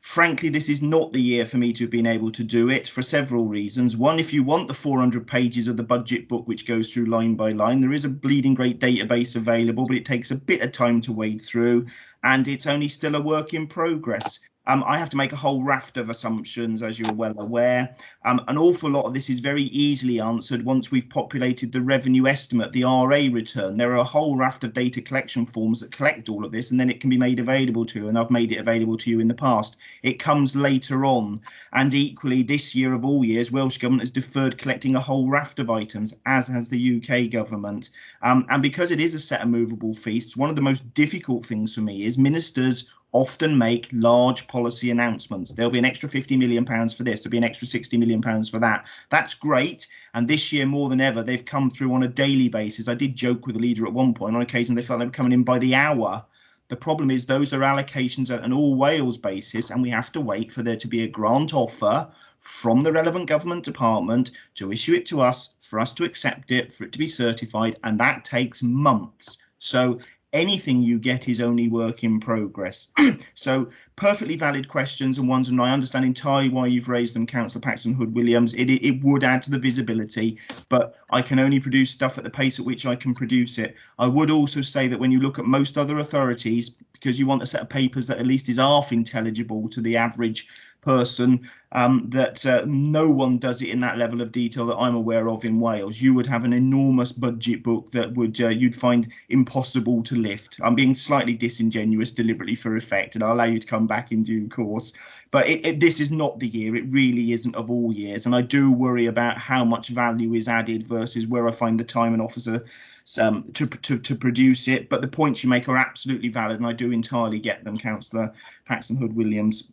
Frankly, this is not the year for me to have been able to do it for several reasons. One, if you want the 400 pages of the budget book, which goes through line by line, there is a bleeding great database available, but it takes a bit of time to wade through, and it's only still a work in progress. I have to make a whole raft of assumptions, as you're well aware. An awful lot of this is very easily answered once we've populated the revenue estimate, the RA return. There are a whole raft of data collection forms that collect all of this, and then it can be made available to you, and I've made it available to you in the past. It comes later on, and equally this year of all years, Welsh Government has deferred collecting a whole raft of items, as has the UK Government. And because it is a set of movable feasts, one of the most difficult things for me is ministers often make large policy announcements. There'll be an extra £50 million for this, there'll be an extra £60 million for that. That's great. And this year, more than ever, they've come through on a daily basis. I did joke with the leader at one point. On occasion, they felt they were coming in by the hour. The problem is those are allocations at an all Wales basis, and we have to wait for there to be a grant offer from the relevant government department to issue it to us, for us to accept it, for it to be certified, and that takes months. So anything you get is only work in progress. So perfectly valid questions, and ones, and I understand entirely why you've raised them, Councillor Paxton Hood-Williams. It would add to the visibility, but I can only produce stuff at the pace at which I can produce it. I would also say that when you look at most other authorities, because you want a set of papers that at least is half intelligible to the average person, that no one does it in that level of detail that I'm aware of in Wales. You would have an enormous budget book that would you'd find impossible to lift. I'm being slightly disingenuous deliberately for effect, and I'll allow you to come back in due course. But this is not the year. It really isn't of all years, and I do worry about how much value is added versus where I find the time and officer to produce it. But the points you make are absolutely valid, and I do entirely get them, Councillor Paxton Hood-Williams.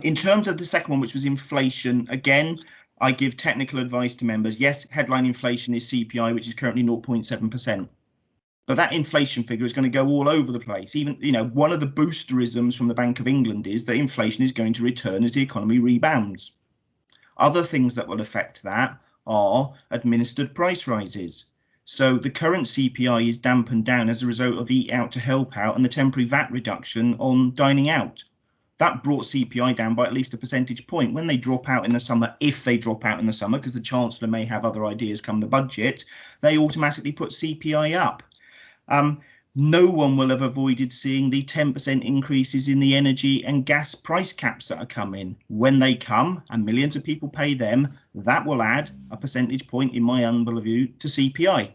In terms of the second one, which was inflation, again, I give technical advice to members. Yes, headline inflation is CPI, which is currently 0.7%. But that inflation figure is going to go all over the place. Even, one of the boosterisms from the Bank of England is that inflation is going to return as the economy rebounds. Other things that will affect that are administered price rises. So the current CPI is dampened down as a result of Eat Out to Help Out and the temporary VAT reduction on dining out. That brought CPI down by at least a percentage point. When they drop out in the summer, if they drop out in the summer, because the Chancellor may have other ideas come the budget, they automatically put CPI up. No one will have avoided seeing the 10% increases in the energy and gas price caps that are coming. When they come, and millions of people pay them, that will add a percentage point, in my humble view, to CPI.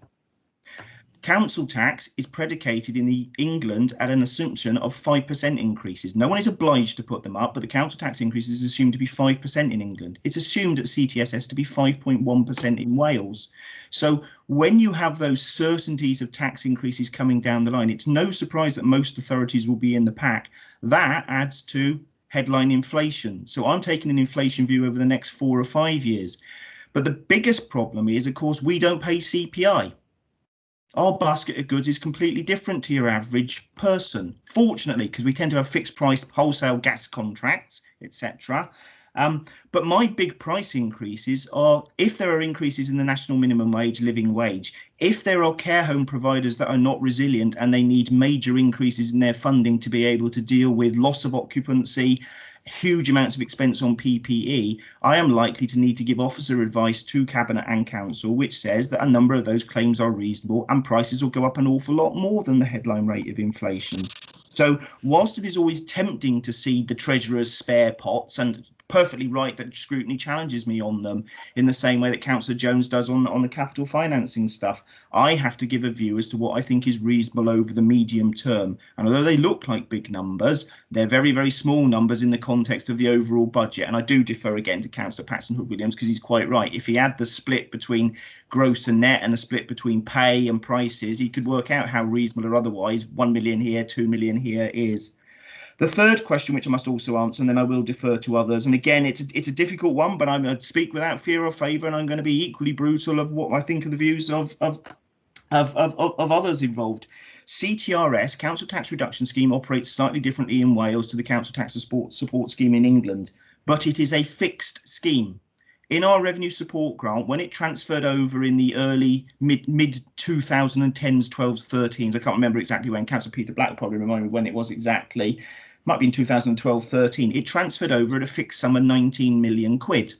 Council tax is predicated in England at an assumption of 5% increases. No one is obliged to put them up, but the council tax increase is assumed to be 5% in England. It's assumed at CTSS to be 5.1% in Wales. So when you have those certainties of tax increases coming down the line, it's no surprise that most authorities will be in the pack. That adds to headline inflation. So I'm taking an inflation view over the next 4 or 5 years. But the biggest problem is, of course, we don't pay CPI. Our basket of goods is completely different to your average person, fortunately, because we tend to have fixed price wholesale gas contracts, etc. But my big price increases are if there are increases in the national minimum wage, living wage, if there are care home providers that are not resilient and they need major increases in their funding to be able to deal with loss of occupancy, huge amounts of expense on PPE, I am likely to need to give officer advice to Cabinet and Council, which says that a number of those claims are reasonable and prices will go up an awful lot more than the headline rate of inflation. So whilst it is always tempting to see the Treasurer's spare pots, and perfectly right that Scrutiny challenges me on them in the same way that Councillor Jones does on the capital financing stuff, I have to give a view as to what I think is reasonable over the medium term. And although they look like big numbers, they're very, very small numbers in the context of the overall budget. And I do defer again to Councillor Paxton Hood-Williams, because he's quite right. If he had the split between gross and net and the split between pay and prices, he could work out how reasonable or otherwise 1 million here, 2 million here is. The third question, which I must also answer, and then I will defer to others. And again, it's a difficult one, but I'm going to speak without fear or favour, and I'm going to be equally brutal of what I think of the views of others involved. CTRS, Council Tax Reduction Scheme, operates slightly differently in Wales to the Council Tax Support Scheme in England, but it is a fixed scheme. In our revenue support grant, when it transferred over in the early mid 2010s, 12s, 13s, I can't remember exactly when, Councillor Peter Black will probably remind me when it was exactly, might be in 2012, 13, it transferred over at a fixed sum of 19 million quid.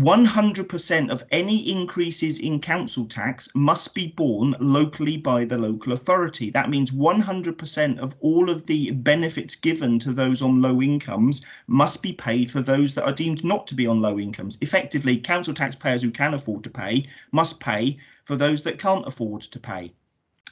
100% of any increases in council tax must be borne locally by the local authority. That means 100% of all of the benefits given to those on low incomes must be paid for those that are deemed not to be on low incomes. Effectively, council taxpayers who can afford to pay must pay for those that can't afford to pay.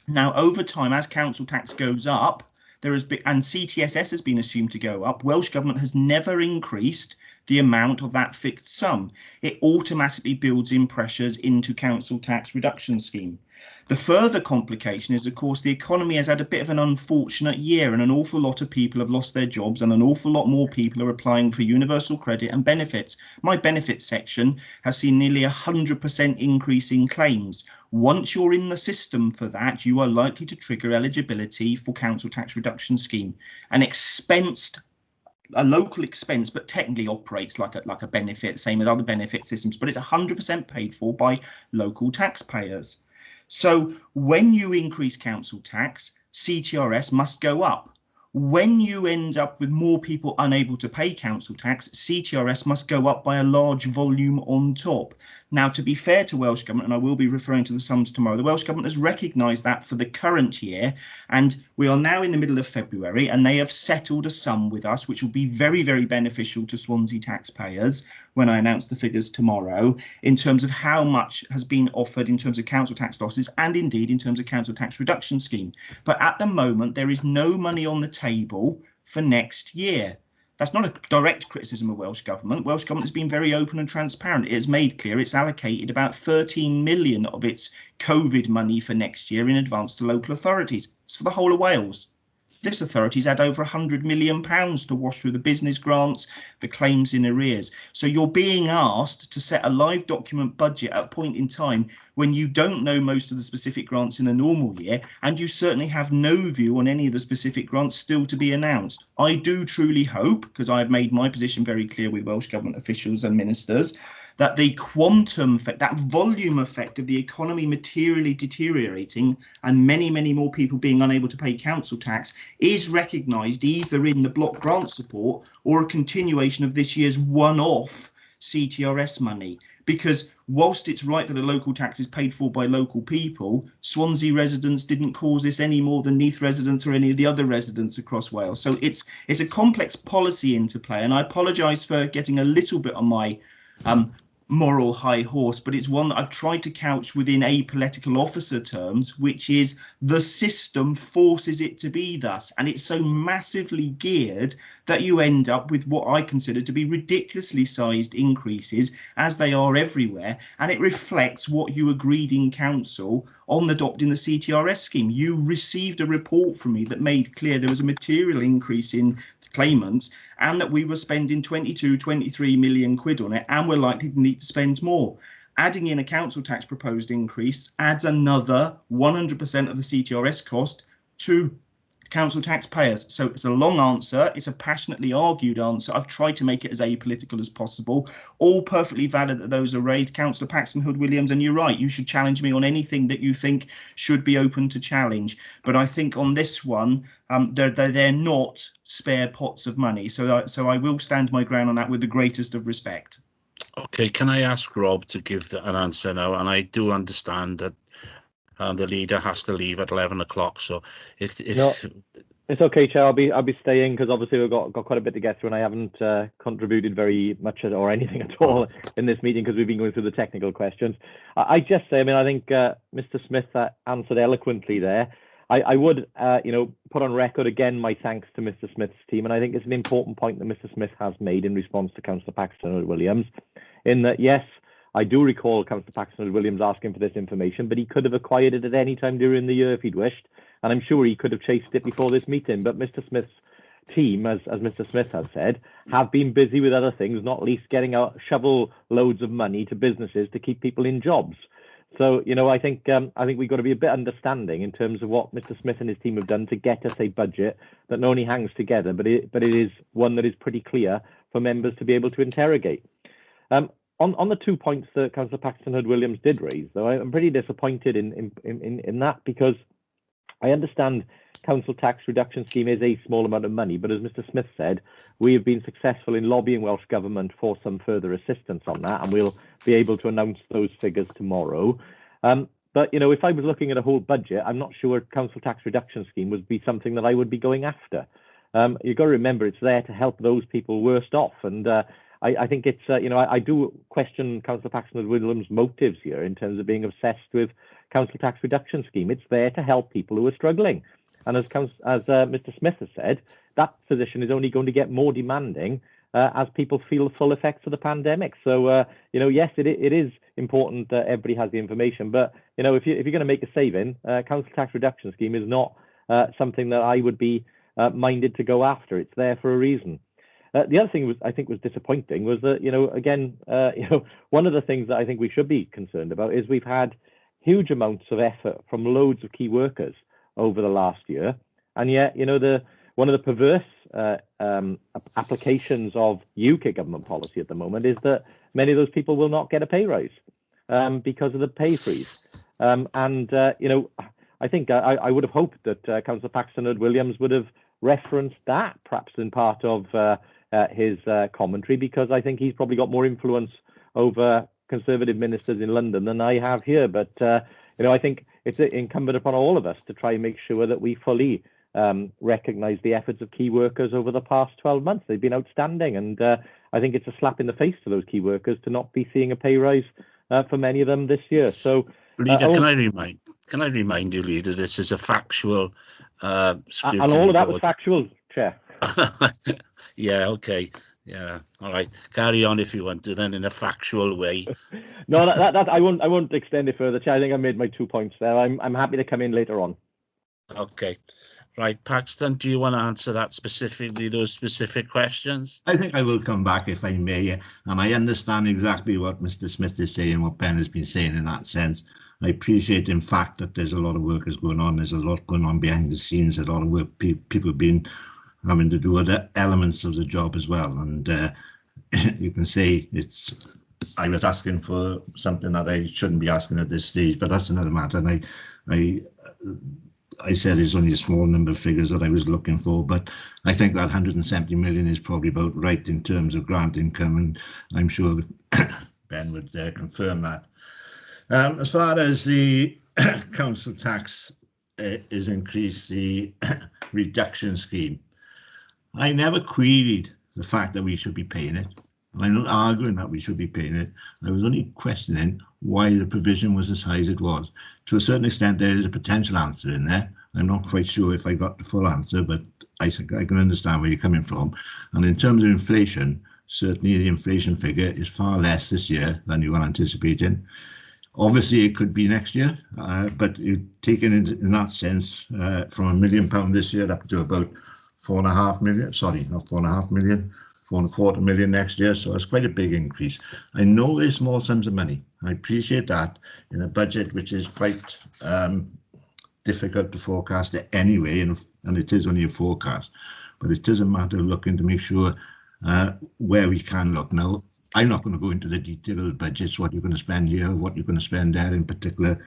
Now, over time, as council tax goes up, there has been, and CTSS has been assumed to go up, Welsh Government has never increased the amount of that fixed sum. It automatically builds in pressures into council tax reduction scheme. The further complication is, of course, the economy has had a bit of an unfortunate year, and an awful lot of people have lost their jobs, and an awful lot more people are applying for universal credit and benefits. My benefits section has seen nearly 100% increase in claims. Once you're in the system for that, you are likely to trigger eligibility for council tax reduction scheme. A local expense, but technically operates like a benefit, same as other benefit systems, but it's 100% paid for by local taxpayers. So when you increase council tax, CTRS must go up. When you end up with more people unable to pay council tax, CTRS must go up by a large volume on top. Now, to be fair to Welsh Government, and I will be referring to the sums tomorrow, the Welsh Government has recognised that for the current year, and we are now in the middle of February, and they have settled a sum with us, which will be very, very beneficial to Swansea taxpayers when I announce the figures tomorrow, in terms of how much has been offered in terms of council tax losses, and indeed in terms of council tax reduction scheme. But at the moment, there is no money on the table for next year. That's not a direct criticism of Welsh Government. Welsh Government has been very open and transparent. It has made clear it's allocated about 13 million of its COVID money for next year in advance to local authorities. It's for the whole of Wales. This authority's had over £100 million to wash through the business grants, the claims in arrears. So you're being asked to set a live document budget at a point in time when you don't know most of the specific grants in a normal year, and you certainly have no view on any of the specific grants still to be announced. I do truly hope, because I've made my position very clear with Welsh Government officials and ministers, that the quantum effect, that volume effect of the economy materially deteriorating and many, many more people being unable to pay council tax is recognised either in the block grant support or a continuation of this year's one-off CTRS money. Because whilst it's right that a local tax is paid for by local people, Swansea residents didn't cause this any more than Neath residents or any of the other residents across Wales. So it's a complex policy interplay, and I apologise for getting a little bit on my moral high horse, but it's one that I've tried to couch within apolitical officer terms, which is the system forces it to be thus, and it's so massively geared that you end up with what I consider to be ridiculously sized increases, as they are everywhere, and it reflects what you agreed in council on adopting the CTRS scheme. You received a report from me that made clear there was a material increase in claimants, and that we were spending 23 million quid on it, and we're likely to need to spend more. Adding in a council tax proposed increase adds another 100% of the CTRS cost to council taxpayers. So it's a long answer, it's a passionately argued answer. I've tried to make it as apolitical as possible. All perfectly valid that those are raised. Councillor Paxton Hood-Williams, and you're right, you should challenge me on anything that you think should be open to challenge. But I think on this one, they're not spare pots of money. So I will stand my ground on that with the greatest of respect. Okay, can I ask Rob to give an answer now? And I do understand that the leader has to leave at 11 o'clock. So if no, it's okay, Chair. I'll be staying because obviously we've got quite a bit to get through, and I haven't contributed very much or anything at all in this meeting because we've been going through the technical questions. I just say, I mean, I think Mr. Smith answered eloquently there. I would, put on record again my thanks to Mr. Smith's team, and I think it's an important point that Mr. Smith has made in response to Councillor Paxton Williams, in that yes, I do recall Councillor Paxton Williams asking for this information, but he could have acquired it at any time during the year if he'd wished. and I'm sure he could have chased it before this meeting. But Mr. Smith's team, as Mr. Smith has said, have been busy with other things, not least getting out shovel loads of money to businesses to keep people in jobs. So, you know, I think we've got to be a bit understanding in terms of what Mr. Smith and his team have done to get us a budget that not only hangs together, but it is one that is pretty clear for members to be able to interrogate. On the 2 points that Councillor Paxton Hood-Williams did raise, though, I'm pretty disappointed in that, because I understand council tax reduction scheme is a small amount of money, but as Mr. Smith said, we have been successful in lobbying Welsh Government for some further assistance on that, and we'll be able to announce those figures tomorrow. But, you know, if I was looking at a whole budget, I'm not sure council tax reduction scheme would be something that I would be going after. You've got to remember it's there to help those people worst off, and I think it's, you know, I do question Councillor Paxton Williams' motives here in terms of being obsessed with council tax reduction scheme. It's there to help people who are struggling. And as Mr. Smith has said, that position is only going to get more demanding as people feel the full effects of the pandemic. So, you know, yes, it is important that everybody has the information. But, you know, if you're going to make a saving, council tax reduction scheme is not something that I would be minded to go after. It's there for a reason. The other thing I think was disappointing was that, you know, again, you know, one of the things that I think we should be concerned about is we've had huge amounts of effort from loads of key workers over the last year, and yet, you know, one of the perverse applications of UK government policy at the moment is that many of those people will not get a pay rise because of the pay freeze. You know, I think I would have hoped that Councillor Paxton Hood-Williams would have referenced that perhaps in part of his commentary, because I think he's probably got more influence over Conservative ministers in London than I have here. But you know, I think it's incumbent upon all of us to try and make sure that we fully recognise the efforts of key workers over the past 12 months. They've been outstanding, and I think it's a slap in the face to those key workers to not be seeing a pay rise for many of them this year. So, Leader, can I remind you, Leader, this is a factual scrutiny and all of that board. was factual, Chair. Yeah, okay. Yeah, all right. Carry on if you want to, then, in a factual way. No, that I won't extend it further, Chair. I think I made my 2 points there. I'm happy to come in later on. Okay. Right, Paxton, do you want to answer that specifically, those specific questions? I think I will come back if I may, and I understand exactly what Mr. Smith is saying, what Ben has been saying in that sense. I appreciate, in fact, that there's a lot of workers going on. There's a lot going on behind the scenes, a lot of work people have been having to do other elements of the job as well. And you can say I was asking for something that I shouldn't be asking at this stage, but that's another matter. And I said it's only a small number of figures that I was looking for, but I think that 170 million is probably about right in terms of grant income, and I'm sure Ben would confirm that. As far as the council tax is increased, the reduction scheme, I never queried the fact that we should be paying it. I'm not arguing that we should be paying it. I was only questioning why the provision was as high as it was. To a certain extent, there is a potential answer in there. I'm not quite sure if I got the full answer, but I can understand where you're coming from. And in terms of inflation, certainly the inflation figure is far less this year than you were anticipating. Obviously, it could be next year, but you're taking it in that sense from £1 million this year up to about 4.5 million. Sorry, not 4.5 million. 4.25 million next year, so it's quite a big increase. I know they're small sums of money. I appreciate that in a budget which is quite difficult to forecast anyway, and it is only a forecast, but it is a matter of looking to make sure where we can look. Now, I'm not going to go into the detail of the budgets, what you're going to spend here, what you're going to spend there in particular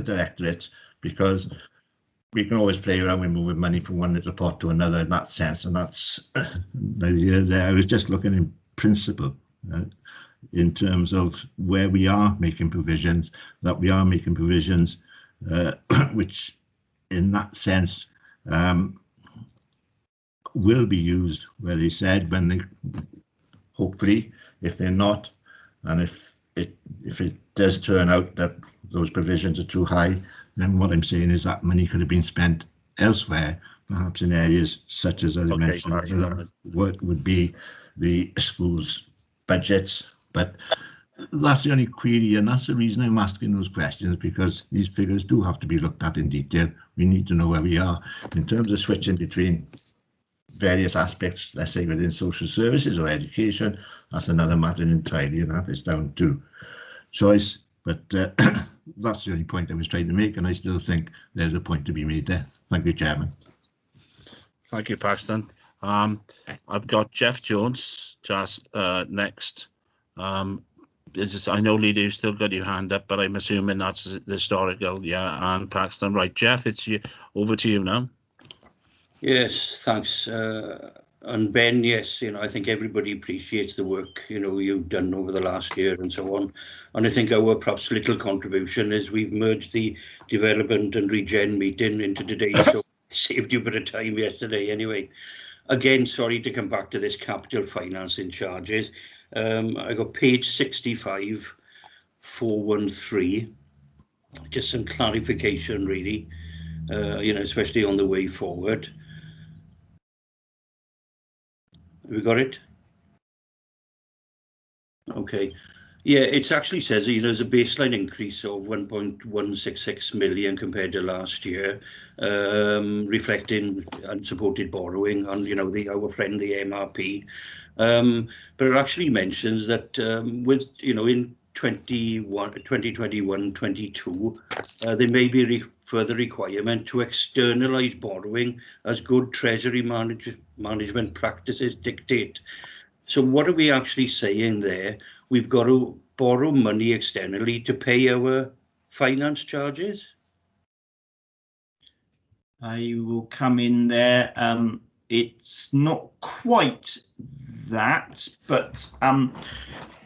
directorates, because we can always play around with moving money from one little pot to another in that sense, and that's the idea there. I was just looking in principle in terms of where we are making provisions, that we are making provisions which in that sense will be used where they said, when they hopefully, if they're not, and if it does turn out that those provisions are too high, then what I'm saying is that money could have been spent elsewhere, perhaps in areas such as I mentioned, what would be the schools' budgets. But That's the only query, and that's the reason I'm asking those questions, because these figures do have to be looked at in detail. We need to know where we are in terms of switching between various aspects, let's say within social services or education. That's another matter entirely, and that is down to choice. But that's the only point I was trying to make, and I still think there's a point to be made there. Thank you, Chairman. Thank you, Paxton. I've got Jeff Jones just next. I know, Leader, you've still got your hand up, but I'm assuming that's the historical, yeah, and Paxton. Right, Jeff, it's you. Over to you now. Yes, thanks. And Ben, yes, I think everybody appreciates the work, you've done over the last year and so on. And I think our perhaps little contribution is we've merged the development and regen meeting into today, so saved you a bit of time yesterday anyway. Again, sorry to come back to this capital financing charges. I got page 65, 413. Just some clarification, really, especially on the way forward. Have we got it? Okay. Yeah, it actually says, there's a baseline increase of 1.166 million compared to last year, reflecting unsupported borrowing on, our friend, the MRP. But it actually mentions that with, in 2021-22, there may be further requirement to externalise borrowing as good treasury management practices dictate. So what are we actually saying there? We've got to borrow money externally to pay our finance charges? I will come in there. It's not quite that, but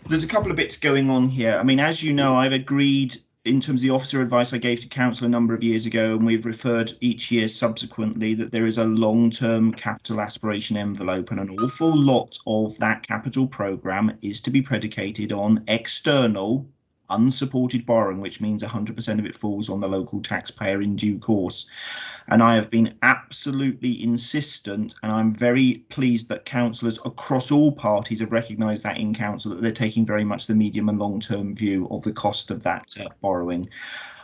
there's a couple of bits going on here. I mean, as you know, I've agreed in terms of the officer advice I gave to council a number of years ago, and we've referred each year subsequently, that there is a long-term capital aspiration envelope, and an awful lot of that capital programme is to be predicated on external unsupported borrowing, which means 100% of it falls on the local taxpayer in due course. And I have been absolutely insistent, and I'm very pleased that councillors across all parties have recognised that in council, that they're taking very much the medium and long-term view of the cost of that borrowing.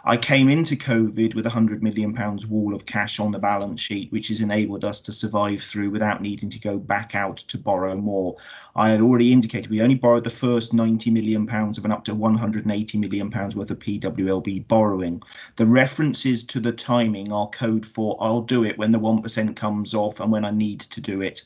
I came into COVID with £100 million wall of cash on the balance sheet, which has enabled us to survive through without needing to go back out to borrow more. I had already indicated we only borrowed the first £90 million of an up to £180 million worth of PWLB borrowing. The references to the timing are code for I'll do it when the 1% comes off and when I need to do it.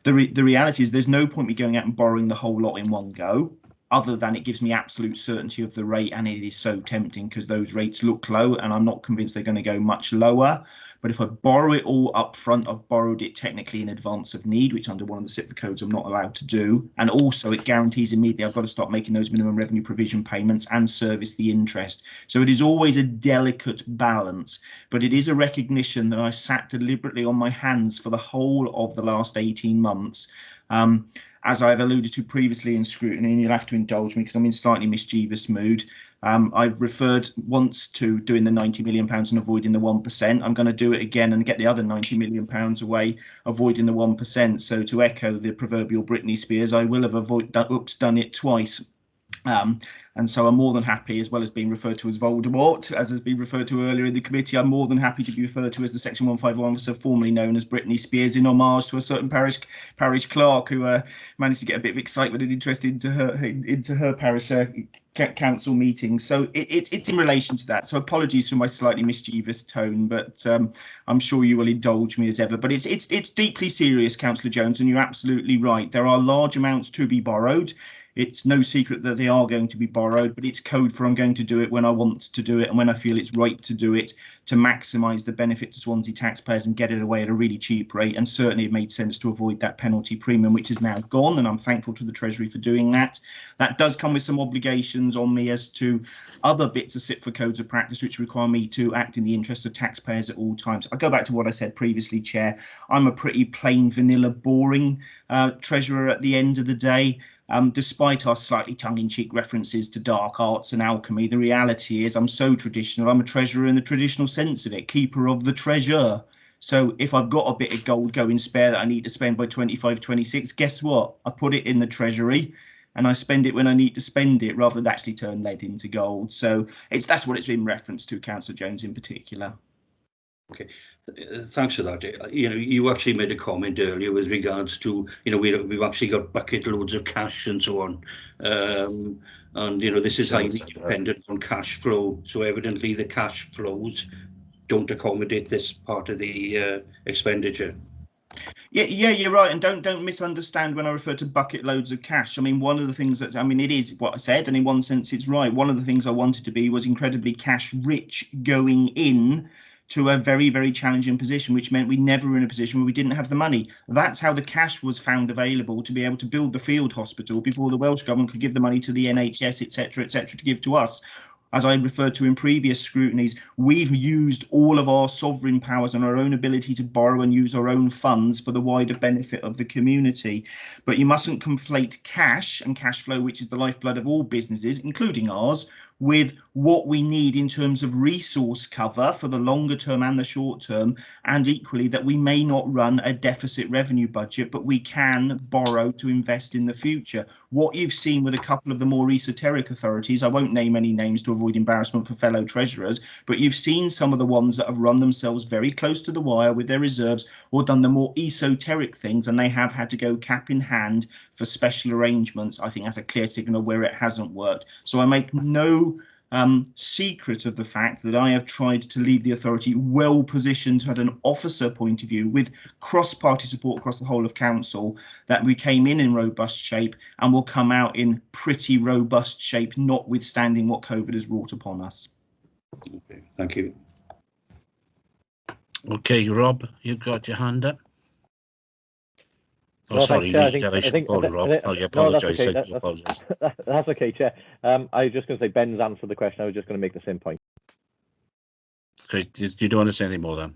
The reality is there's no point me going out and borrowing the whole lot in one go, other than it gives me absolute certainty of the rate, and it is so tempting because those rates look low and I'm not convinced they're going to go much lower. But if I borrow it all up front, I've borrowed it technically in advance of need, which under one of the SIPA codes I'm not allowed to do. And also it guarantees immediately I've got to start making those minimum revenue provision payments and service the interest. So it is always a delicate balance, but it is a recognition that I sat deliberately on my hands for the whole of the last 18 months. As I've alluded to previously in Scrutiny, and you'll have to indulge me because I'm in slightly mischievous mood, I've referred once to doing the £90 million and avoiding the 1%. I'm going to do it again and get the other £90 million away, avoiding the 1%. So to echo the proverbial Britney Spears, I will have done it twice. And so I'm more than happy, as well as being referred to as Voldemort, as has been referred to earlier in the committee, I'm more than happy to be referred to as the Section 151 officer, formerly known as Britney Spears, in homage to a certain parish clerk who managed to get a bit of excitement and interest into her parish council meetings. So it's in relation to that. So apologies for my slightly mischievous tone, but I'm sure you will indulge me as ever. But it's deeply serious, Councillor Jones, and you're absolutely right. There are large amounts to be borrowed. It's no secret that they are going to be borrowed, but it's code for I'm going to do it when I want to do it and when I feel it's right to do it, to maximise the benefit to Swansea taxpayers and get it away at a really cheap rate. And certainly it made sense to avoid that penalty premium, which is now gone, and I'm thankful to the Treasury for doing that. That does come with some obligations on me as to other bits of SIPFA codes of practice which require me to act in the interest of taxpayers at all times. I go back to what I said previously, Chair. I'm a pretty plain, vanilla, boring treasurer at the end of the day. Despite our slightly tongue-in-cheek references to dark arts and alchemy, the reality is I'm so traditional. I'm a treasurer in the traditional sense of it, keeper of the treasure. So if I've got a bit of gold going spare that I need to spend by 25, 26, guess what? I put it in the Treasury. and I spend it when I need to spend it rather than actually turn lead into gold. So that's what it's in reference to, Councillor Jones in particular. Okay, thanks for that. You actually made a comment earlier with regards to, we've actually got bucket loads of cash and so on. And, this is highly dependent on cash flow. So evidently the cash flows don't accommodate this part of the expenditure. Yeah, you're right, and don't misunderstand when I refer to bucket loads of cash. I mean, one of the things it is what I said, and in one sense it's right. One of the things I wanted to be was incredibly cash rich going in to a very, very challenging position, which meant we never were in a position where we didn't have the money. That's how the cash was found available to be able to build the field hospital before the Welsh Government could give the money to the NHS, etc., to give to us. As I referred to in previous scrutinies, we've used all of our sovereign powers and our own ability to borrow and use our own funds for the wider benefit of the community. But you mustn't conflate cash and cash flow, which is the lifeblood of all businesses, including ours, with what we need in terms of resource cover for the longer term and the short term, and equally that we may not run a deficit revenue budget, but we can borrow to invest in the future. What you've seen with a couple of the more esoteric authorities, I won't name any names to avoid embarrassment for fellow treasurers, but you've seen some of the ones that have run themselves very close to the wire with their reserves or done the more esoteric things, and they have had to go cap in hand for special arrangements. I think that's a clear signal where it hasn't worked. So I make no secret of the fact that I have tried to leave the authority well positioned at an officer point of view with cross-party support across the whole of council, that we came in robust shape and will come out in pretty robust shape, notwithstanding what COVID has wrought upon us. Okay, thank you. Okay, Rob, you've got your hand up. Oh, No, sorry, thanks, Chair. I should call you Rob. I apologise. No, that's okay. That's okay, Chair. I was just going to say Ben's answered the question. I was just going to make the same point. Okay, you don't want to say any more then?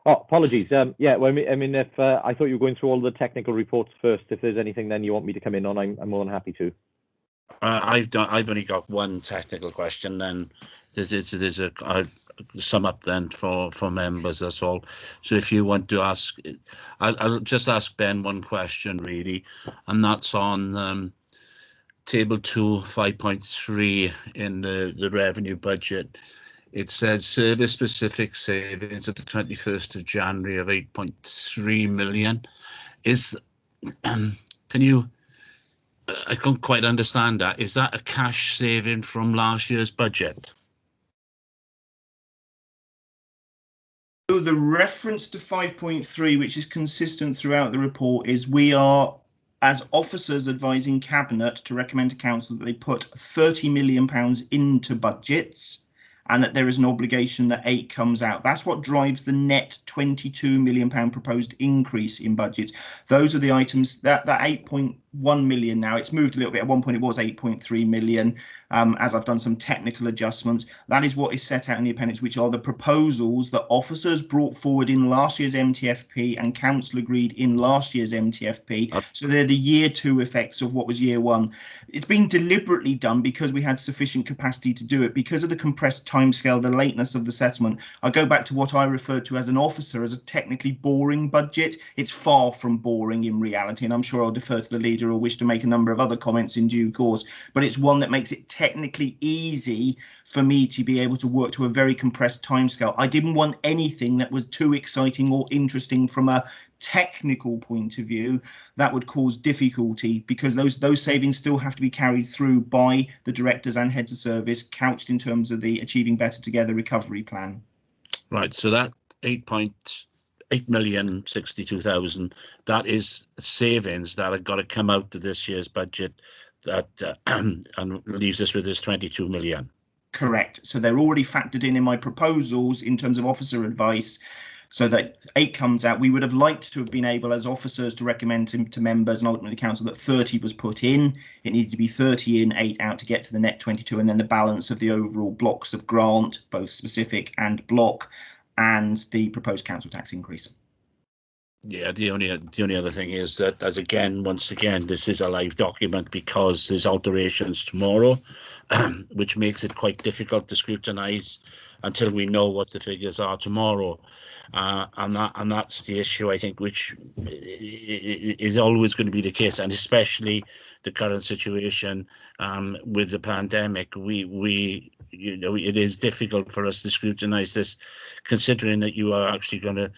Oh, apologies. Yeah, well, I mean, if I thought you were going through all the technical reports first. If there's anything then you want me to come in on, I'm more than happy to. I've only got one technical question. Then I'll sum up then for members. That's all. So if you want to ask, I'll just ask Ben one question really, and that's on table 2, 5.3 in the revenue budget. It says service specific savings at the 21st of January of 8.3 million. Can you? I couldn't quite understand that. Is that a cash saving from last year's budget? So the reference to 5.3, which is consistent throughout the report, is we are, as officers, advising Cabinet to recommend to Council that they put £30 million into budgets and that there is an obligation that 8 comes out. That's what drives the net £22 million proposed increase in budgets. Those are the items that 8.1 million now, it's moved a little bit. At one point it was 8.3 million. As I've done some technical adjustments, that is what is set out in the appendix, which are the proposals that officers brought forward in last year's MTFP and Council agreed in last year's MTFP. So they're the year 2 effects of what was year 1. It's been deliberately done because we had sufficient capacity to do it, because of the compressed timescale, the lateness of the settlement. I go back to what I referred to as an officer as a technically boring budget. It's far from boring in reality, and I'm sure I'll defer to the leader or wish to make a number of other comments in due course, but it's one that makes it technically easy for me to be able to work to a very compressed timescale. I didn't want anything that was too exciting or interesting from a technical point of view that would cause difficulty, because those savings still have to be carried through by the directors and heads of service, couched in terms of the Achieving Better Together recovery plan. Right, so that 8,062,000, that is savings that have got to come out of this year's budget, that and leaves us with this 22 million. Correct. So they're already factored in my proposals in terms of officer advice, so that 8 comes out. We would have liked to have been able as officers to recommend to members and ultimately council that 30 was put in. It needed to be 30 in, 8 out to get to the net 22, and then the balance of the overall blocks of grant, both specific and block, and the proposed council tax increase. Yeah, the only other thing is that, once again, this is a live document because there's alterations tomorrow, which makes it quite difficult to scrutinise until we know what the figures are tomorrow, and that's the issue, I think, which is always going to be the case, and especially the current situation with the pandemic. We it is difficult for us to scrutinise this, considering that you are actually going to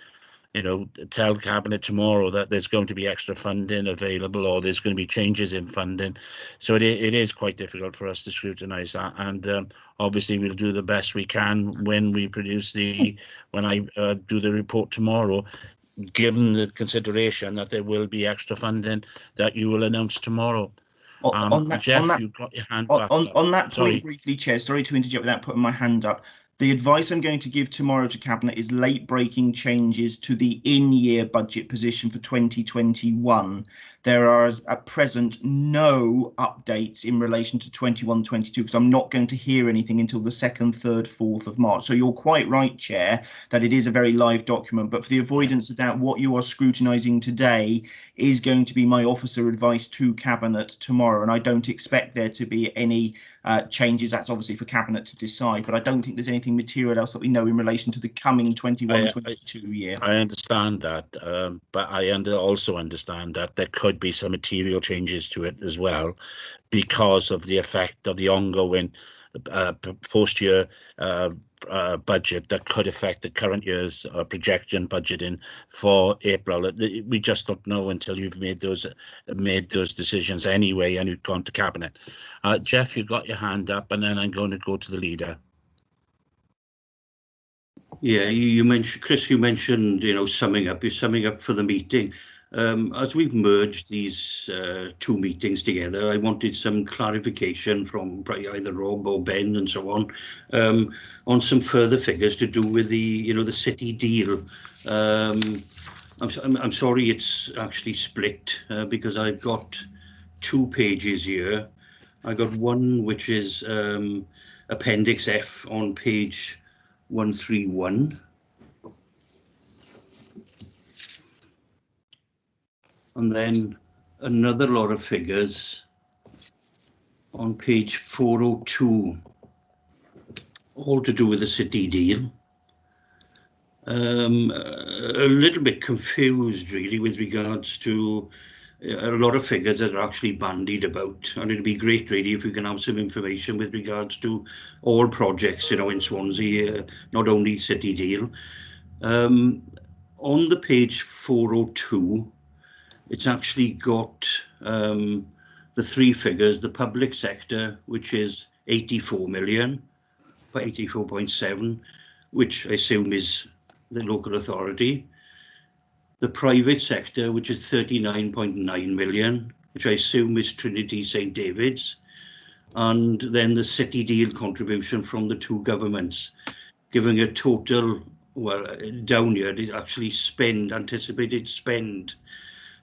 tell Cabinet tomorrow that there's going to be extra funding available or there's going to be changes in funding. So it is quite difficult for us to scrutinise that. And obviously we'll do the best we can when we produce when I do the report tomorrow, given the consideration that there will be extra funding that you will announce tomorrow. Jeff, you've got your hand back. On that point, briefly, Chair, sorry to interject without putting my hand up. The advice I'm going to give tomorrow to Cabinet is late-breaking changes to the in-year budget position for 2021. There are, at present, no updates in relation to 21-22 because I'm not going to hear anything until the 2nd, 3rd, 4th of March. So you're quite right, Chair, that it is a very live document. But for the avoidance of doubt, what you are scrutinising today is going to be my officer advice to Cabinet tomorrow. And I don't expect there to be any changes. That's obviously for Cabinet to decide. But I don't think there's anything material else that we know in relation to the coming 21-22 year. I understand that, but I also understand that there could be some material changes to it as well because of the effect of the ongoing post-year budget that could affect the current year's projection budgeting for April. We just don't know until you've made those decisions anyway and you've gone to Cabinet. Jeff, you've got your hand up, and then I'm going to go to the leader. Yeah, you mentioned, Chris, you mentioned, summing up. You're summing up for the meeting. As we've merged these two meetings together, I wanted some clarification from either Rob or Ben and so on some further figures to do with the, the city deal. I'm sorry it's actually split because I've got 2 pages here. I got one which is Appendix F on page 131. And then another lot of figures on page 402, all to do with the city deal. A little bit confused really with regards to a lot of figures that are actually bandied about, and it'd be great really if we can have some information with regards to all projects, in Swansea, not only city deal. On the page 402, it's actually got the 3 figures, the public sector, which is 84 million, 84.7, which I assume is the local authority. The private sector, which is 39.9 million, which I assume is Trinity St David's. And then the city deal contribution from the 2 governments, giving a total, well, down here, it actually anticipated spend.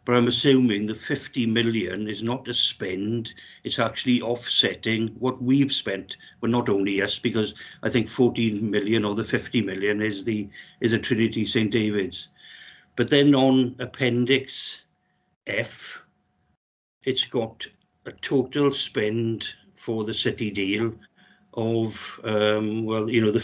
But I'm assuming the 50 million is not a spend, it's actually offsetting what we've spent, but not only us, because I think 14 million of the 50 million is a Trinity St David's. But then on Appendix F, it's got a total spend for the city deal of the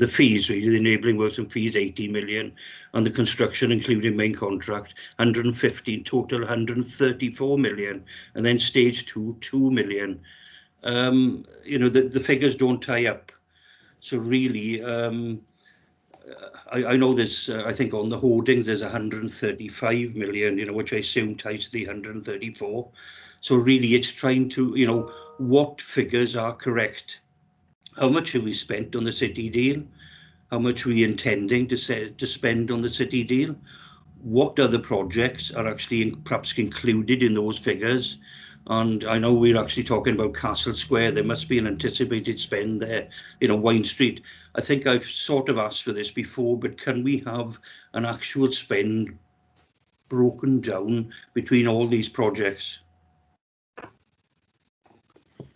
fees, really, the enabling works and fees 80 million, and the construction including main contract 115, total 134 million, and then stage 2 2 million. The figures don't tie up, so really I know there's I think on the hoardings there's 135 million, which I assume ties to the 134. So really it's trying to, what figures are correct? How much have we spent on the city deal? How much are we intending to spend on the city deal? What other projects are actually perhaps included in those figures? And I know we're actually talking about Castle Square. There must be an anticipated spend there, Wine Street. I think I've sort of asked for this before, but can we have an actual spend broken down between all these projects?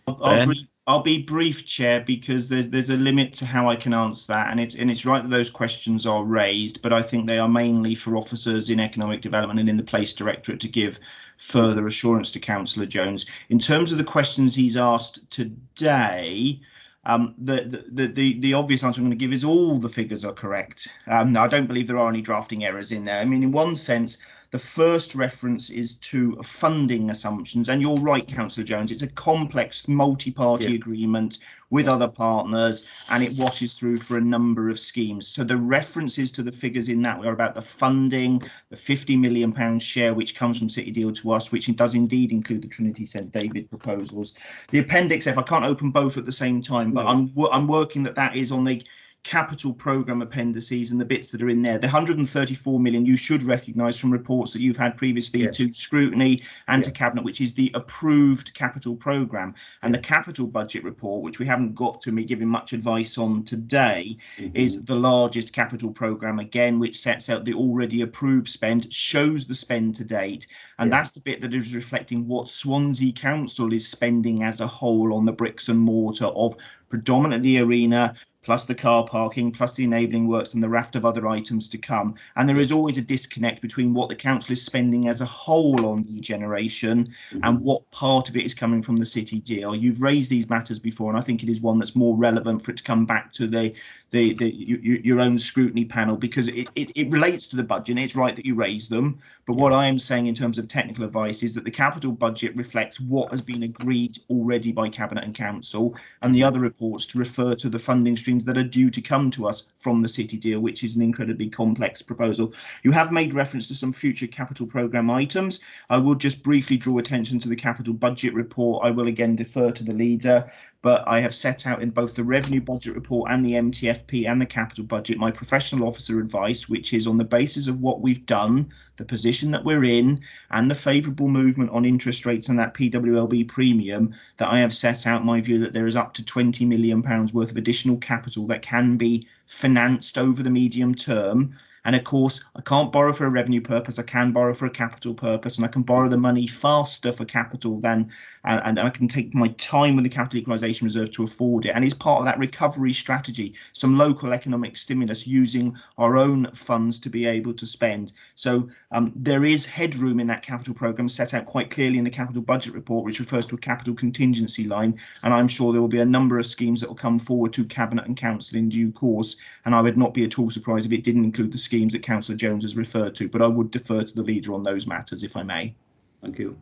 I'll I'll be brief, Chair, because there's a limit to how I can answer that, and it's right that those questions are raised, but I think they are mainly for officers in economic development and in the Police Directorate to give further assurance to Councillor Jones. In terms of the questions he's asked today, the obvious answer I'm going to give is all the figures are correct. No, I don't believe there are any drafting errors in there. I mean, in one sense, the first reference is to funding assumptions, and you're right, Councillor Jones, it's a complex multi-party agreement with other partners, and it washes through for a number of schemes. So the references to the figures in that are about the funding, the £50 million share which comes from City Deal to us, which does indeed include the Trinity St David proposals. The Appendix F, I can't open both at the same time, but I'm working that is on the capital programme appendices and the bits that are in there. The 134 million you should recognise from reports that you've had previously to Scrutiny and to Cabinet, which is the approved capital programme. And the capital budget report, which we haven't got to me giving much advice on today, is the largest capital programme again, which sets out the already approved spend, shows the spend to date, and that's the bit that is reflecting what Swansea Council is spending as a whole on the bricks and mortar of predominantly the arena, plus the car parking, plus the enabling works and the raft of other items to come. And there is always a disconnect between what the council is spending as a whole on regeneration and what part of it is coming from the City Deal. You've raised these matters before, and I think it is one that's more relevant for it to come back to your own scrutiny panel, because it relates to the budget, and it's right that you raise them. But what I am saying in terms of technical advice is that the capital budget reflects what has been agreed already by Cabinet and Council, and the other reports to refer to the funding streams that are due to come to us from the City Deal, which is an incredibly complex proposal. You have made reference to some future capital programme items. I will just briefly draw attention to the capital budget report. I will again defer to the leader, but I have set out in both the revenue budget report and the MTFP and the capital budget my professional officer advice, which is on the basis of what we've done, the position that we're in, and the favourable movement on interest rates and that PWLB premium, that I have set out my view that there is up to £20 million worth of additional capital that can be financed over the medium term. And of course, I can't borrow for a revenue purpose, I can borrow for a capital purpose, and I can borrow the money faster for capital than, and I can take my time with the capital equalisation reserve to afford it. And it's part of that recovery strategy, some local economic stimulus using our own funds to be able to spend. So there is headroom in that capital programme set out quite clearly in the capital budget report, which refers to a capital contingency line. And I'm sure there will be a number of schemes that will come forward to Cabinet and Council in due course. And I would not be at all surprised if it didn't include the schemes that Councillor Jones has referred to, but I would defer to the leader on those matters, if I may. Thank you.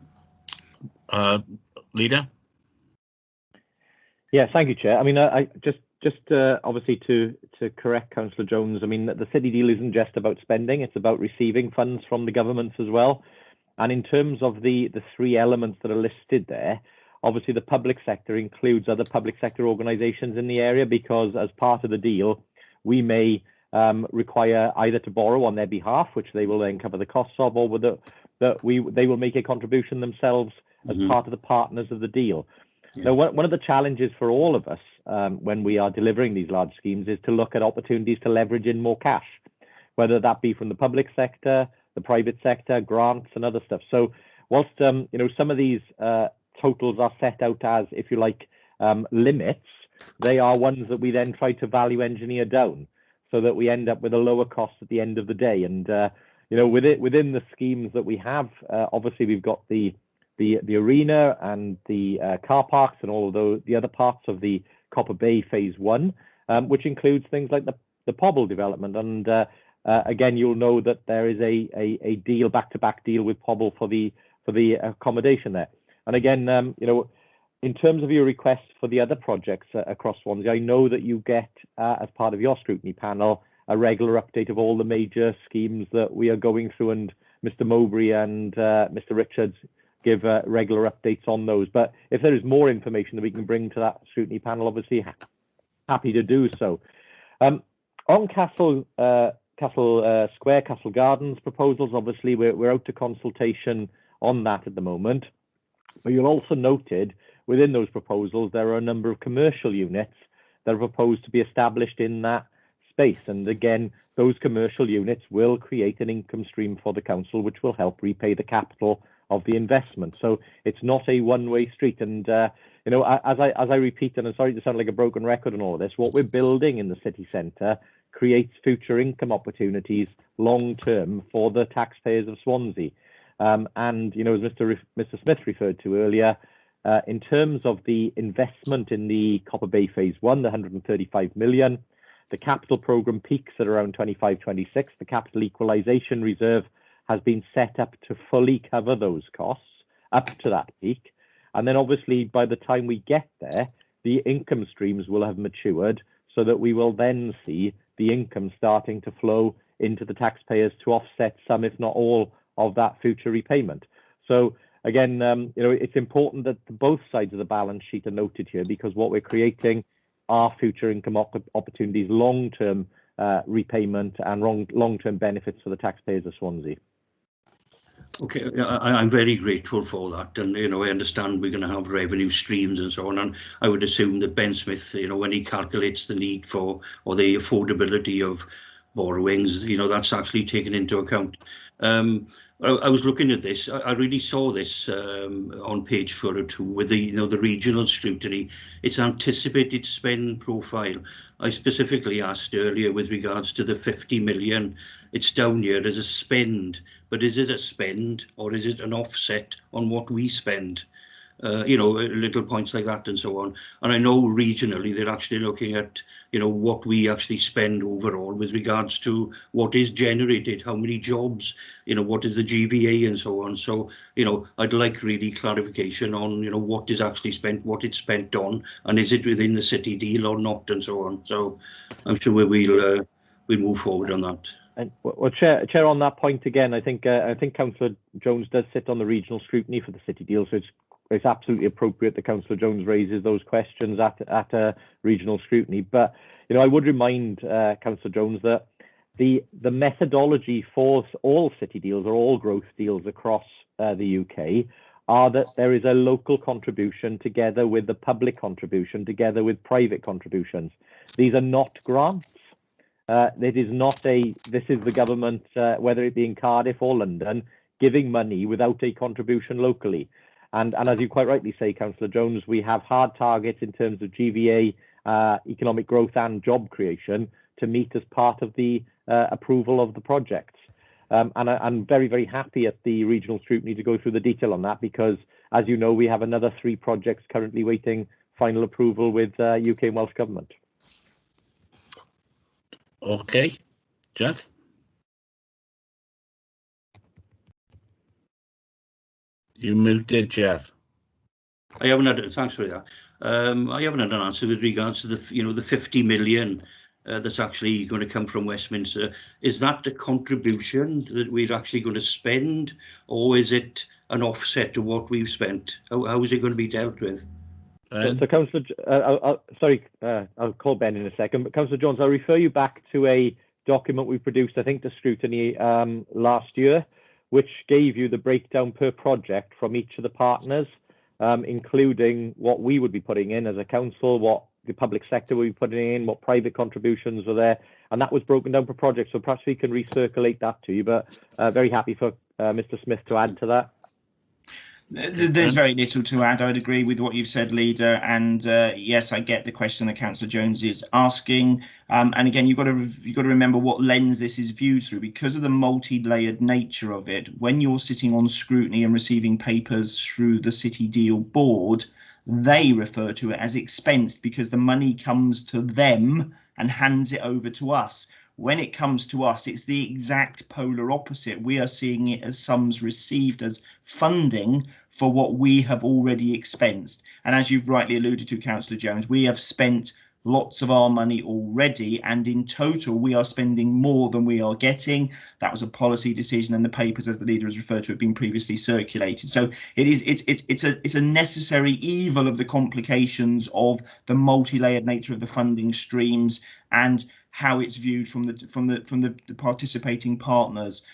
Leader? Yeah, thank you, Chair. I mean, I just obviously to correct Councillor Jones, I mean, the City Deal isn't just about spending, it's about receiving funds from the governments as well. And in terms of the three elements that are listed there, obviously the public sector includes other public sector organisations in the area, because as part of the deal, we may require either to borrow on their behalf, which they will then cover the costs of, or they will make a contribution themselves as part of the partners of the deal. Now, one of the challenges for all of us when we are delivering these large schemes is to look at opportunities to leverage in more cash, whether that be from the public sector, the private sector, grants and other stuff. So whilst some of these totals are set out as, if you like, limits, they are ones that we then try to value engineer down, so that we end up with a lower cost at the end of the day. And within the schemes that we have, obviously we've got the arena and the car parks and all of the other parts of the Copper Bay Phase 1, which includes things like the Pobble development. And again, you'll know that there is a deal, back-to-back deal with Pobble for the accommodation there. And again, in terms of your request for the other projects across Swansea, I know that you get, as part of your scrutiny panel, a regular update of all the major schemes that we are going through, and Mr. Mowbray and Mr. Richards give regular updates on those. But if there is more information that we can bring to that scrutiny panel, obviously happy to do so. On Castle Square, Castle Gardens proposals, obviously we're out to consultation on that at the moment. But you'll also noted within those proposals, there are a number of commercial units that are proposed to be established in that space. And again, those commercial units will create an income stream for the council, which will help repay the capital of the investment. So it's not a one-way street. And you know, as I repeat, and I'm sorry to sound like a broken record and all of this, what we're building in the city centre creates future income opportunities long term for the taxpayers of Swansea. And you know, as Mr. Smith referred to earlier, in terms of the investment in the Copper Bay Phase 1, the 135 million, the capital programme peaks at around 25-26. The capital equalisation reserve has been set up to fully cover those costs up to that peak. And then obviously by the time we get there, the income streams will have matured so that we will then see the income starting to flow into the taxpayers to offset some, if not all, of that future repayment. So again, you know, it's important that both sides of the balance sheet are noted here, because what we're creating are future income opportunities, long-term repayment and long-term benefits for the taxpayers of Swansea. Okay, I'm very grateful for that, and you know, I understand we're going to have revenue streams and so on, and I would assume that Ben Smith, you know, when he calculates the need for or the affordability of borrowings, you know, that's actually taken into account. I was looking at this. I really saw this on page 402 with the, you know, the regional scrutiny. It's anticipated spend profile. I specifically asked earlier with regards to the 50 million. It's down here as a spend, but is it a spend or is it an offset on what we spend? You know, little points like that and so on. And I know regionally they're actually looking at, you know, what we actually spend overall with regards to what is generated, how many jobs, you know, what is the GVA and so on. So, you know, I'd like really clarification on, you know, what is actually spent, what it's spent on, and is it within the city deal or not, and so on. So I'm sure we'll move forward on that. And well, Chair, on that point again, I think Councillor Jones does sit on the regional scrutiny for the city deal, so it's absolutely appropriate that Councillor Jones raises those questions at regional scrutiny. But you know, I would remind Councillor Jones that the methodology for all city deals or all growth deals across the UK are that there is a local contribution together with the public contribution together with private contributions. These are not grants. It is not this is the government, whether it be in Cardiff or London, giving money without a contribution locally. And as you quite rightly say, Councillor Jones, we have hard targets in terms of GVA, economic growth and job creation to meet as part of the approval of the projects. And I'm very, very happy at the regional scrutiny to go through the detail on that, because, as you know, we have another 3 projects currently waiting final approval with UK and Welsh Government. Okay, Jeff? You muted, Jeff. I haven't had, thanks for that. I haven't had an answer with regards to the, you know, the 50 million that's actually going to come from Westminster. Is that the contribution that we're actually going to spend, or is it an offset to what we've spent? How is it going to be dealt with? So Councillor, I'll call Ben in a second, but Councillor Jones, I'll refer you back to a document we produced, I think, to Scrutiny last year, which gave you the breakdown per project from each of the partners, including what we would be putting in as a council, what the public sector would be putting in, what private contributions are there, and that was broken down per project. So perhaps we can recirculate that to you, but very happy for Mr. Smith to add to that. There's very little to add. I'd agree with what you've said, Leader. And yes, I get the question that Councillor Jones is asking. And again, you've got to remember what lens this is viewed through, because of the multi-layered nature of it. When you're sitting on scrutiny and receiving papers through the City Deal Board, they refer to it as expensed because the money comes to them and hands it over to us. When it comes to us, it's the exact polar opposite. We are seeing it as sums received as funding for what we have already expensed. And as you've rightly alluded to, Councillor Jones, we have spent lots of our money already, and in total we are spending more than we are getting. That was a policy decision, and the papers, as the Leader has referred to, have been previously circulated. So it's a necessary evil of the complications of the multi-layered nature of the funding streams and how it's viewed from the participating partners.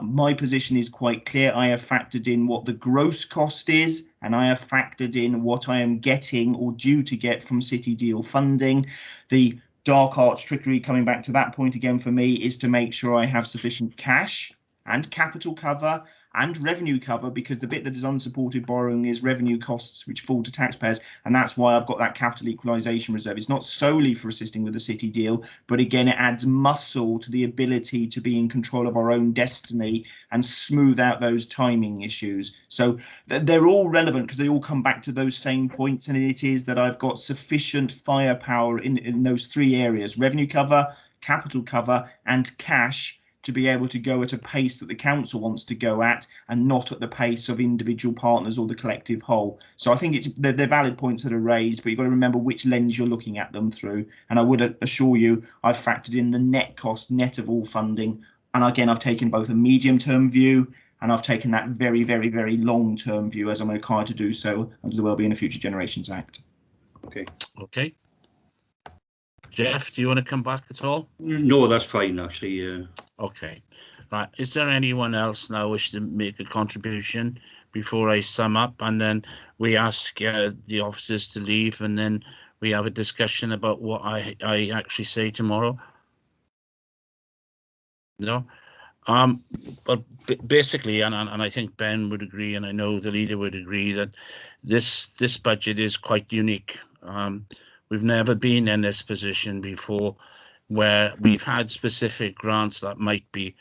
My position is quite clear. I have factored in what the gross cost is, and I have factored in what I am getting or due to get from City Deal funding. The dark arts trickery, coming back to that point again for me, is to make sure I have sufficient cash and capital cover and revenue cover, because the bit that is unsupported borrowing is revenue costs which fall to taxpayers, and that's why I've got that capital equalisation reserve. It's not solely for assisting with the city deal, but again, it adds muscle to the ability to be in control of our own destiny and smooth out those timing issues. So they're all relevant because they all come back to those same points, and it is that I've got sufficient firepower in those three areas: revenue cover, capital cover and cash, to be able to go at a pace that the council wants to go at and not at the pace of individual partners or the collective whole. So I think they're valid points that are raised, but you've got to remember which lens you're looking at them through. And I would assure you I've factored in the net cost, net of all funding. And again, I've taken both a medium-term view and I've taken that very, very, very long-term view, as I'm required to do so under the Wellbeing of Future Generations Act. Okay. Jeff, do you want to come back at all? No, that's fine, actually. Okay. Right. Is there anyone else now wish to make a contribution before I sum up, and then we ask the officers to leave, and then we have a discussion about what I actually say tomorrow? No. But basically, and I think Ben would agree, and I know the leader would agree, that this budget is quite unique. We've never been in this position before, where we've had specific grants that might be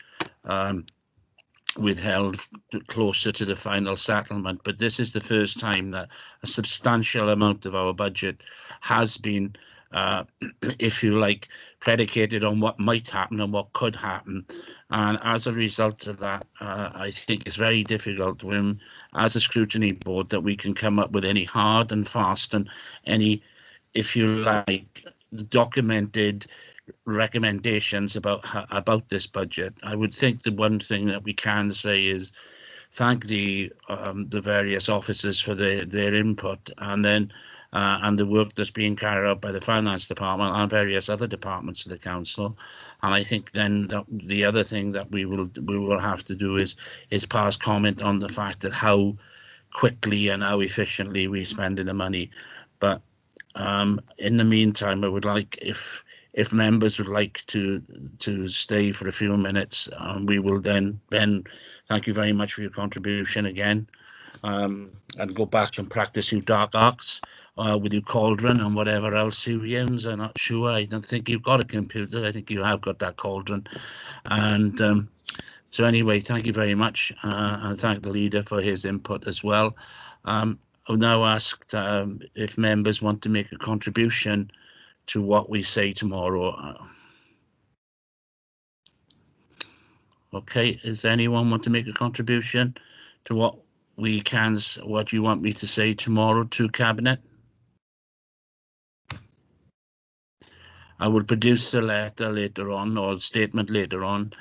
withheld closer to the final settlement, but this is the first time that a substantial amount of our budget has been, if you like, predicated on what might happen and what could happen. And as a result of that, I think it's very difficult when, as a scrutiny board, that we can come up with any hard and fast and any, if you like, documented recommendations about this budget. I would think the one thing that we can say is thank the various officers for their input, and then and the work that's being carried out by the finance department and various other departments of the council. And I think then that the other thing that we will have to do is pass comment on the fact that how quickly and how efficiently we spend the money. But in the meantime, I would like, if members would like to stay for a few minutes, we will then, Ben, thank you very much for your contribution again, and go back and practice your dark arts with your cauldron and whatever else you use. I'm not sure. I don't think you've got a computer. I think you have got that cauldron. And so anyway, thank you very much, and thank the leader for his input as well. I'll now ask if members want to make a contribution to what we say tomorrow. Okay, does anyone want to make a contribution to what you want me to say tomorrow to Cabinet? I will produce a letter later on, or a statement later on,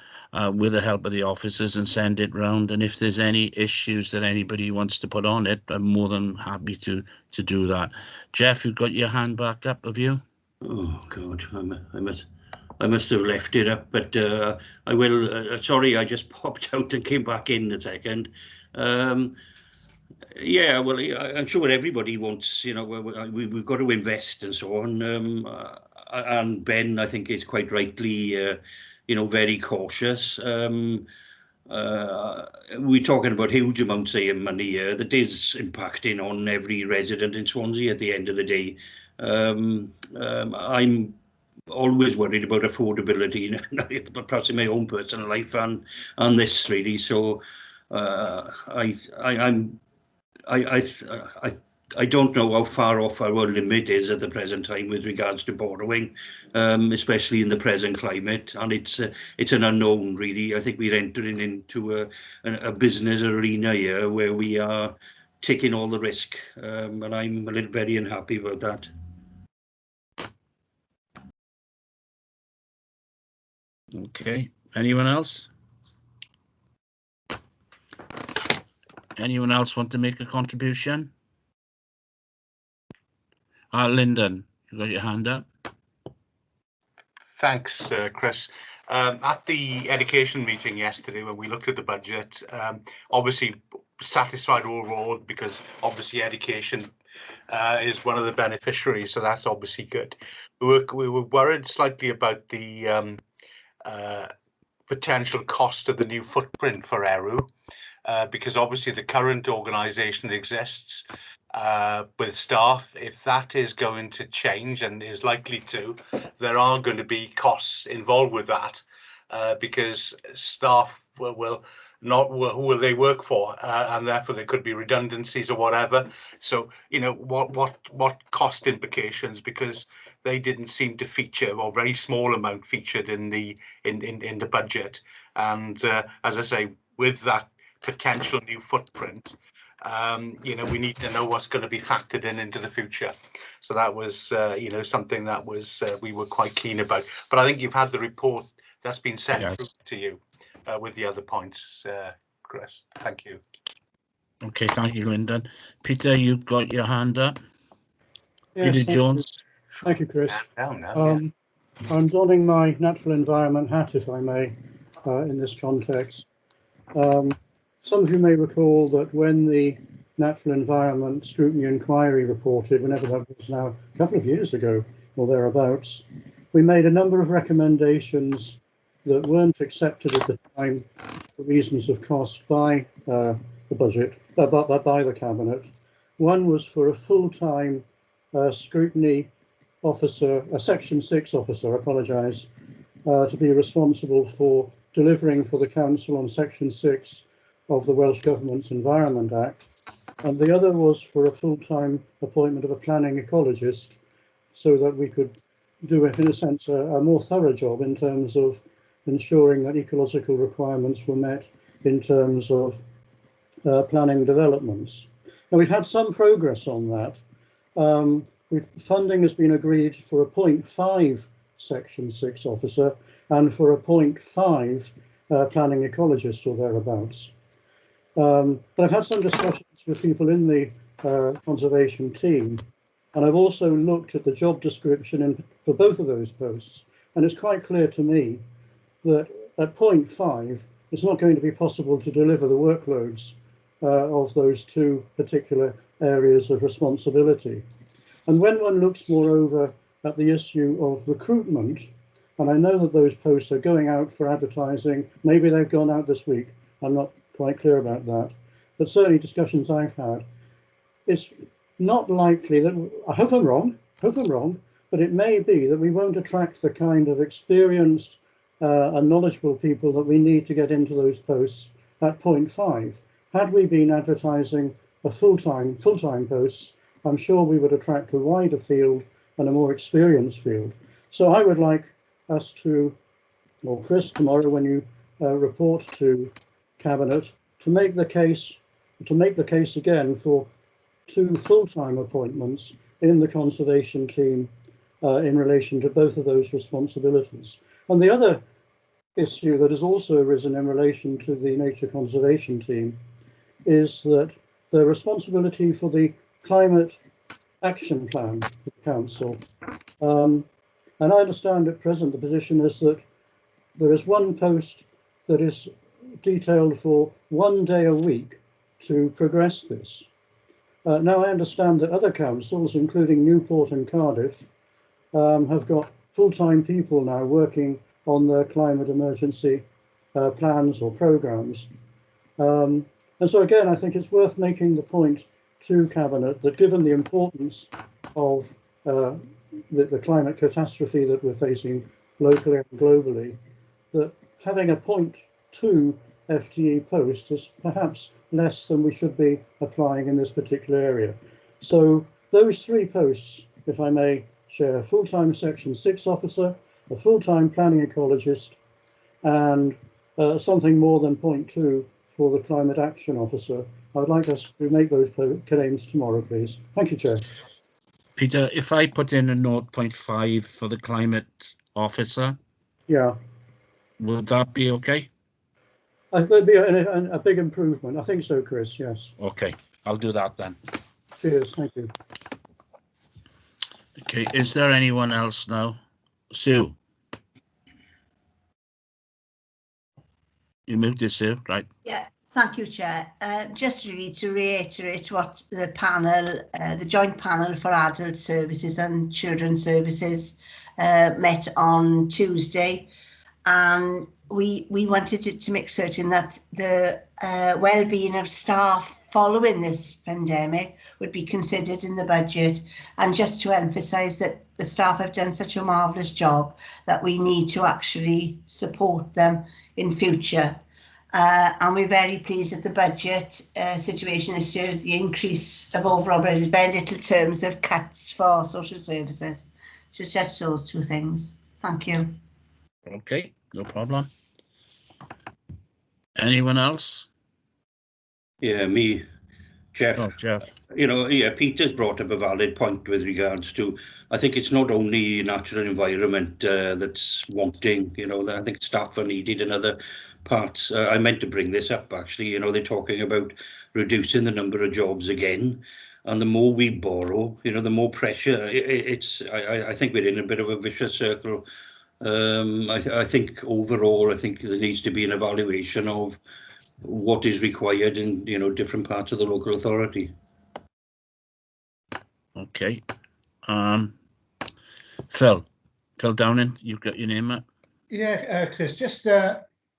with the help of the officers, and send it round. And if there's any issues that anybody wants to put on it, I'm more than happy to do that. Jeff, you've got your hand back up, have you? Oh God, I must have left it up, but I will. Sorry, I just popped out and came back in a second. Yeah, well, I'm sure everybody wants, we've got to invest and so on. And Ben, I think, is quite rightly, very cautious. We're talking about huge amounts of money here that is impacting on every resident in Swansea at the end of the day. I'm always worried about affordability, perhaps in my own personal life and this really. So I don't know how far off our limit is at the present time with regards to borrowing, especially in the present climate, and it's an unknown really. I think we're entering into a business arena here where we are taking all the risk, and I'm very unhappy about that. Okay, anyone else? Anyone else want to make a contribution? Lyndon, you got your hand up. Thanks, Chris. At the education meeting yesterday, when we looked at the budget, obviously satisfied overall, because obviously education is one of the beneficiaries, so that's obviously good. We were worried slightly about the potential cost of the new footprint for Eru. because obviously the current organisation exists with staff. If that is going to change and is likely to, there are going to be costs involved with that, because staff will not, who will they work for, and therefore there could be redundancies or whatever. So, you know, what cost implications, because they didn't seem to feature, or very small amount featured in the budget. And as I say, with that potential new footprint, you know, we need to know what's going to be factored in into the future. So that was, you know, something that was we were quite keen about. But I think you've had the report that's been sent through to you with the other points, Chris. Thank you. Okay, thank you, Lyndon. Peter, you've got your hand up. Yes, Peter Jones. Thank you, Chris. Yeah. I'm donning my natural environment hat, if I may, in this context. Some of you may recall that when the Natural Environment Scrutiny Inquiry reported, whenever that was now, a couple of years ago or thereabouts, we made a number of recommendations that weren't accepted at the time for reasons of cost by the budget, by the Cabinet. One was for a full-time scrutiny officer, a Section 6 officer, I apologise, to be responsible for delivering for the Council on Section 6 of the Welsh Government's Environment Act. And the other was for a full-time appointment of a planning ecologist, so that we could do, in a sense, a more thorough job in terms of ensuring that ecological requirements were met in terms of planning developments. Now, we've had some progress on that. Funding has been agreed for a 0.5 Section 6 officer and for a 0.5 planning ecologist or thereabouts. But I've had some discussions with people in the conservation team, and I've also looked at the job description for both of those posts, and it's quite clear to me that at 0.5 it's not going to be possible to deliver the workloads of those two particular areas of responsibility. And when one looks, moreover, at the issue of recruitment, and I know that those posts are going out for advertising, maybe they've gone out this week, I'm not quite clear about that, but certainly discussions I've had, it's not likely that, I hope I'm wrong, but it may be that we won't attract the kind of experienced and knowledgeable people that we need to get into those posts at 0.5. Had we been advertising a full-time posts, I'm sure we would attract a wider field and a more experienced field. So I would like us to, or Chris, tomorrow when you report to Cabinet, to make the case again for 2 full-time appointments in the conservation team in relation to both of those responsibilities. And the other issue that has also arisen in relation to the nature conservation team is that the responsibility for the climate action plan for the council. And I understand at present the position is that there is one post that is detailed for 1 day a week to progress this. Now I understand that other councils, including Newport and Cardiff, have got full-time people now working on their climate emergency plans or programmes. And so again, I think it's worth making the point to Cabinet that given the importance of the climate catastrophe that we're facing locally and globally, that having a 0.2 FTE post is perhaps less than we should be applying in this particular area. So those 3 posts, if I may share, a full-time Section 6 officer, a full-time planning ecologist, and something more than 0.2 for the climate action officer. I'd like us to make those claims tomorrow, please. Thank you, Chair. Peter, if I put in a 0.5 for the climate officer, yeah, would that be okay? There'd be a big improvement. I think so, Chris, yes. Okay, I'll do that then. Cheers, thank you. Okay, is there anyone else now? Sue? You moved this, Sue, right? Yeah, thank you, Chair. Just really to reiterate what the panel, the joint panel for adult services and children's services met on Tuesday. And we wanted to make certain that the well-being of staff following this pandemic would be considered in the budget, and just to emphasise that the staff have done such a marvellous job that we need to actually support them in future. And we're very pleased that the budget situation this year, the increase of overall budget is very little terms of cuts for social services. Just those two things. Thank you. Okay, no problem. Anyone else? Yeah, me, Jeff. Oh, Jeff. You know, yeah, Peter's brought up a valid point with regards to, I think it's not only natural environment that's wanting, you know, I think staff are needed in other parts. I meant to bring this up, actually. You know, they're talking about reducing the number of jobs again. And the more we borrow, you know, the more pressure. I think we're in a bit of a vicious circle. I think overall, I think there needs to be an evaluation of what is required in, you know, different parts of the local authority. Okay. Phil Downing, you've got your name up. Yeah, Chris, just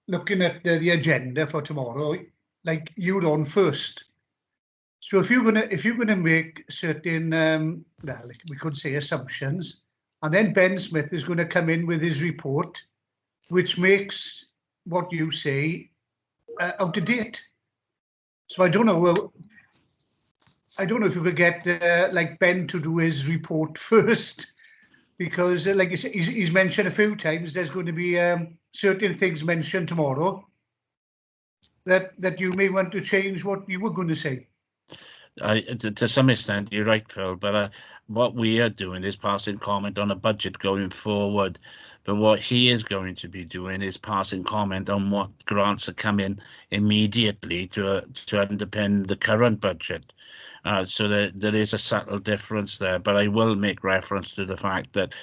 looking at the agenda for tomorrow, like you're on first. So if you're gonna make certain well, we could say assumptions, and then Ben Smith is going to come in with his report, which makes what you say out of date. So I don't know. I don't know if we could get like Ben to do his report first, because like he's mentioned a few times, there's going to be certain things mentioned tomorrow that you may want to change what you were going to say. To some extent, you're right, Phil, but what we are doing is passing comment on a budget going forward. But what he is going to be doing is passing comment on what grants are coming immediately to underpin the current budget. So there is a subtle difference there, but I will make reference to the fact that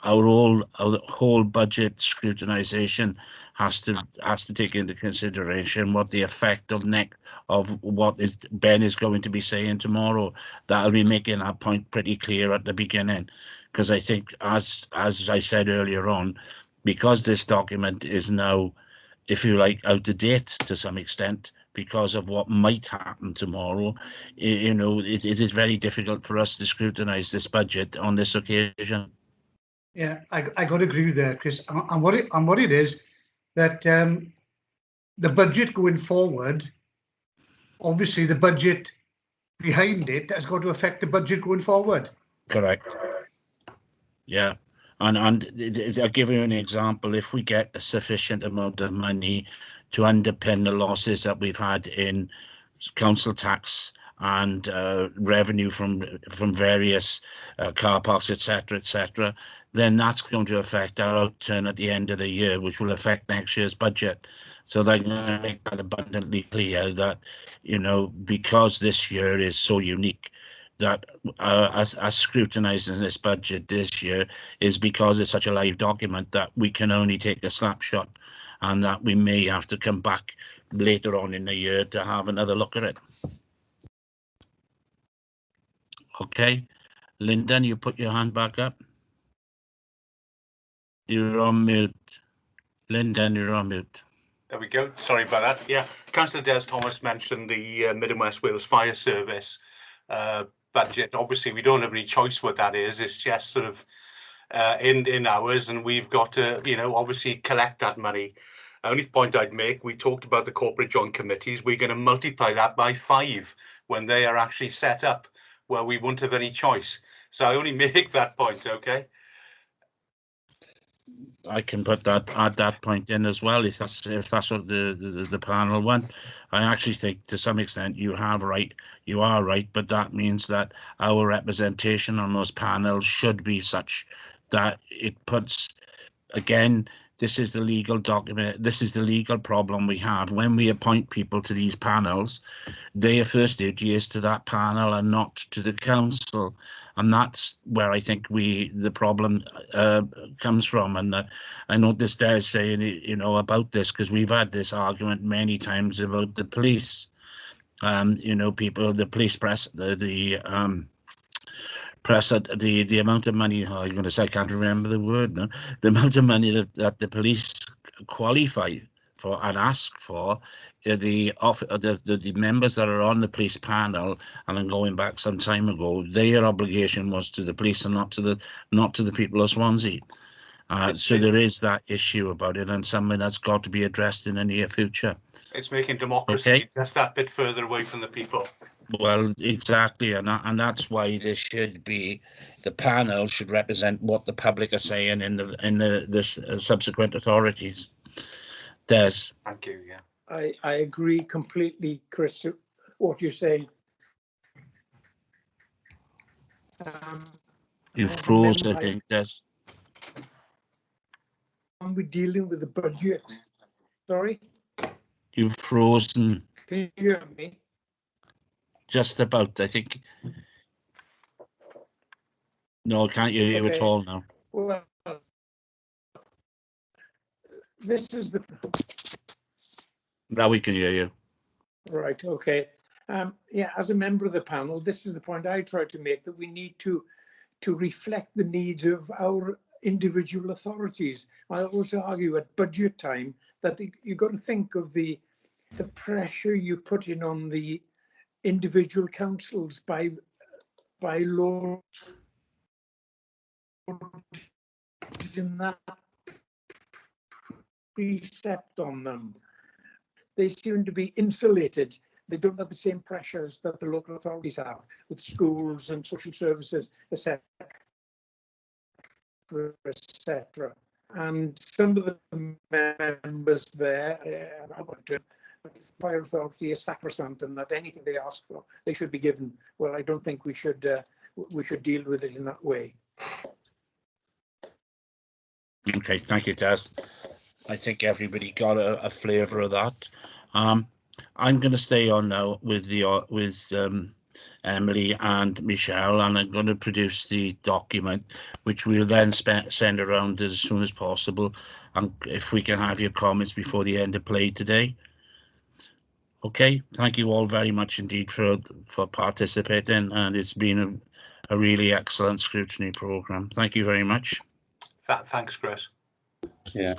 our whole budget scrutinisation has to take into consideration what the effect of what Ben is going to be saying tomorrow. That'll be making that point pretty clear at the beginning, because I think, as I said earlier on, because this document is now, if you like, out of date to some extent, because of what might happen tomorrow, you know, it is very difficult for us to scrutinise this budget on this occasion. Yeah, I got to agree with that, Chris. And what it is that the budget going forward, obviously the budget behind it has got to affect the budget going forward. Correct. Yeah. And I'll give you an example. If we get a sufficient amount of money to underpin the losses that we've had in council tax and revenue from various car parks, etc., then that's going to affect our outturn at the end of the year, which will affect next year's budget. So they're going to make that abundantly clear that, you know, because this year is so unique, that us scrutinising this budget this year is because it's such a live document that we can only take a snapshot, and that we may have to come back later on in the year to have another look at it. Okay, Lyndon, you put your hand back up. You're on mute. Lyndon, you're on mute. There we go. Sorry about that. Yeah, Councillor Des Thomas mentioned the Mid and West Wales Fire Service budget. Obviously, we don't have any choice what that is. It's just sort of in ours, and we've got to, you know, obviously collect that money. Only point I'd make, we talked about the corporate joint committees. We're going to multiply that by 5 when they are actually set up, where we won't have any choice. So I only make that point, okay? I can add that point in as well, if that's what the panel want. I actually think to some extent you are right, but that means that our representation on those panels should be such that it puts, again, this is the legal document, this is the legal problem we have. When we appoint people to these panels, their first duty is to that panel and not to the council. And that's where I think the problem comes from. And I noticed Des saying, you know, about this, because we've had this argument many times about the police. You know, the police press, the amount of money, I'm going to say, I can't remember the word now, the amount of money that the police qualify for and ask for the members that are on the police panel, and I'm going back some time ago, their obligation was to the police and not to the people of Swansea. So there is that issue about it, and something that's got to be addressed in the near future. It's making democracy just that bit further away from the people. Well, exactly, and that's why there should be, the panel should represent what the public are saying in the subsequent authorities. Des. Thank you. Yeah. I agree completely, Chris, what you're saying. You froze, I think, Des. When we're dealing with the budget, sorry? You've frozen. Can you hear me? Just about, I think. No, I can't hear you at all now. Well, this is the... Now we can hear you. Right, okay. Yeah, as a member of the panel, this is the point I try to make, that we need to reflect the needs of our individual authorities. I also argue at budget time that you've got to think of the pressure you put in on the individual councils by law, in that precept on them. They seem to be insulated. They don't have the same pressures that the local authorities have with schools and social services, etc., etc. And some of the members there, I want to, fire authority is sacrosanct, and that anything they ask for, they should be given. Well, I don't think we should deal with it in that way. Okay, thank you, Des. I think everybody got a flavour of that. I'm going to stay on now with Emily and Michelle, and I'm going to produce the document, which we'll then send around as soon as possible. And if we can have your comments before the end of play today. Okay, thank you all very much indeed for participating, and it's been a really excellent scrutiny programme. Thank you very much. Thanks, Chris. Yeah.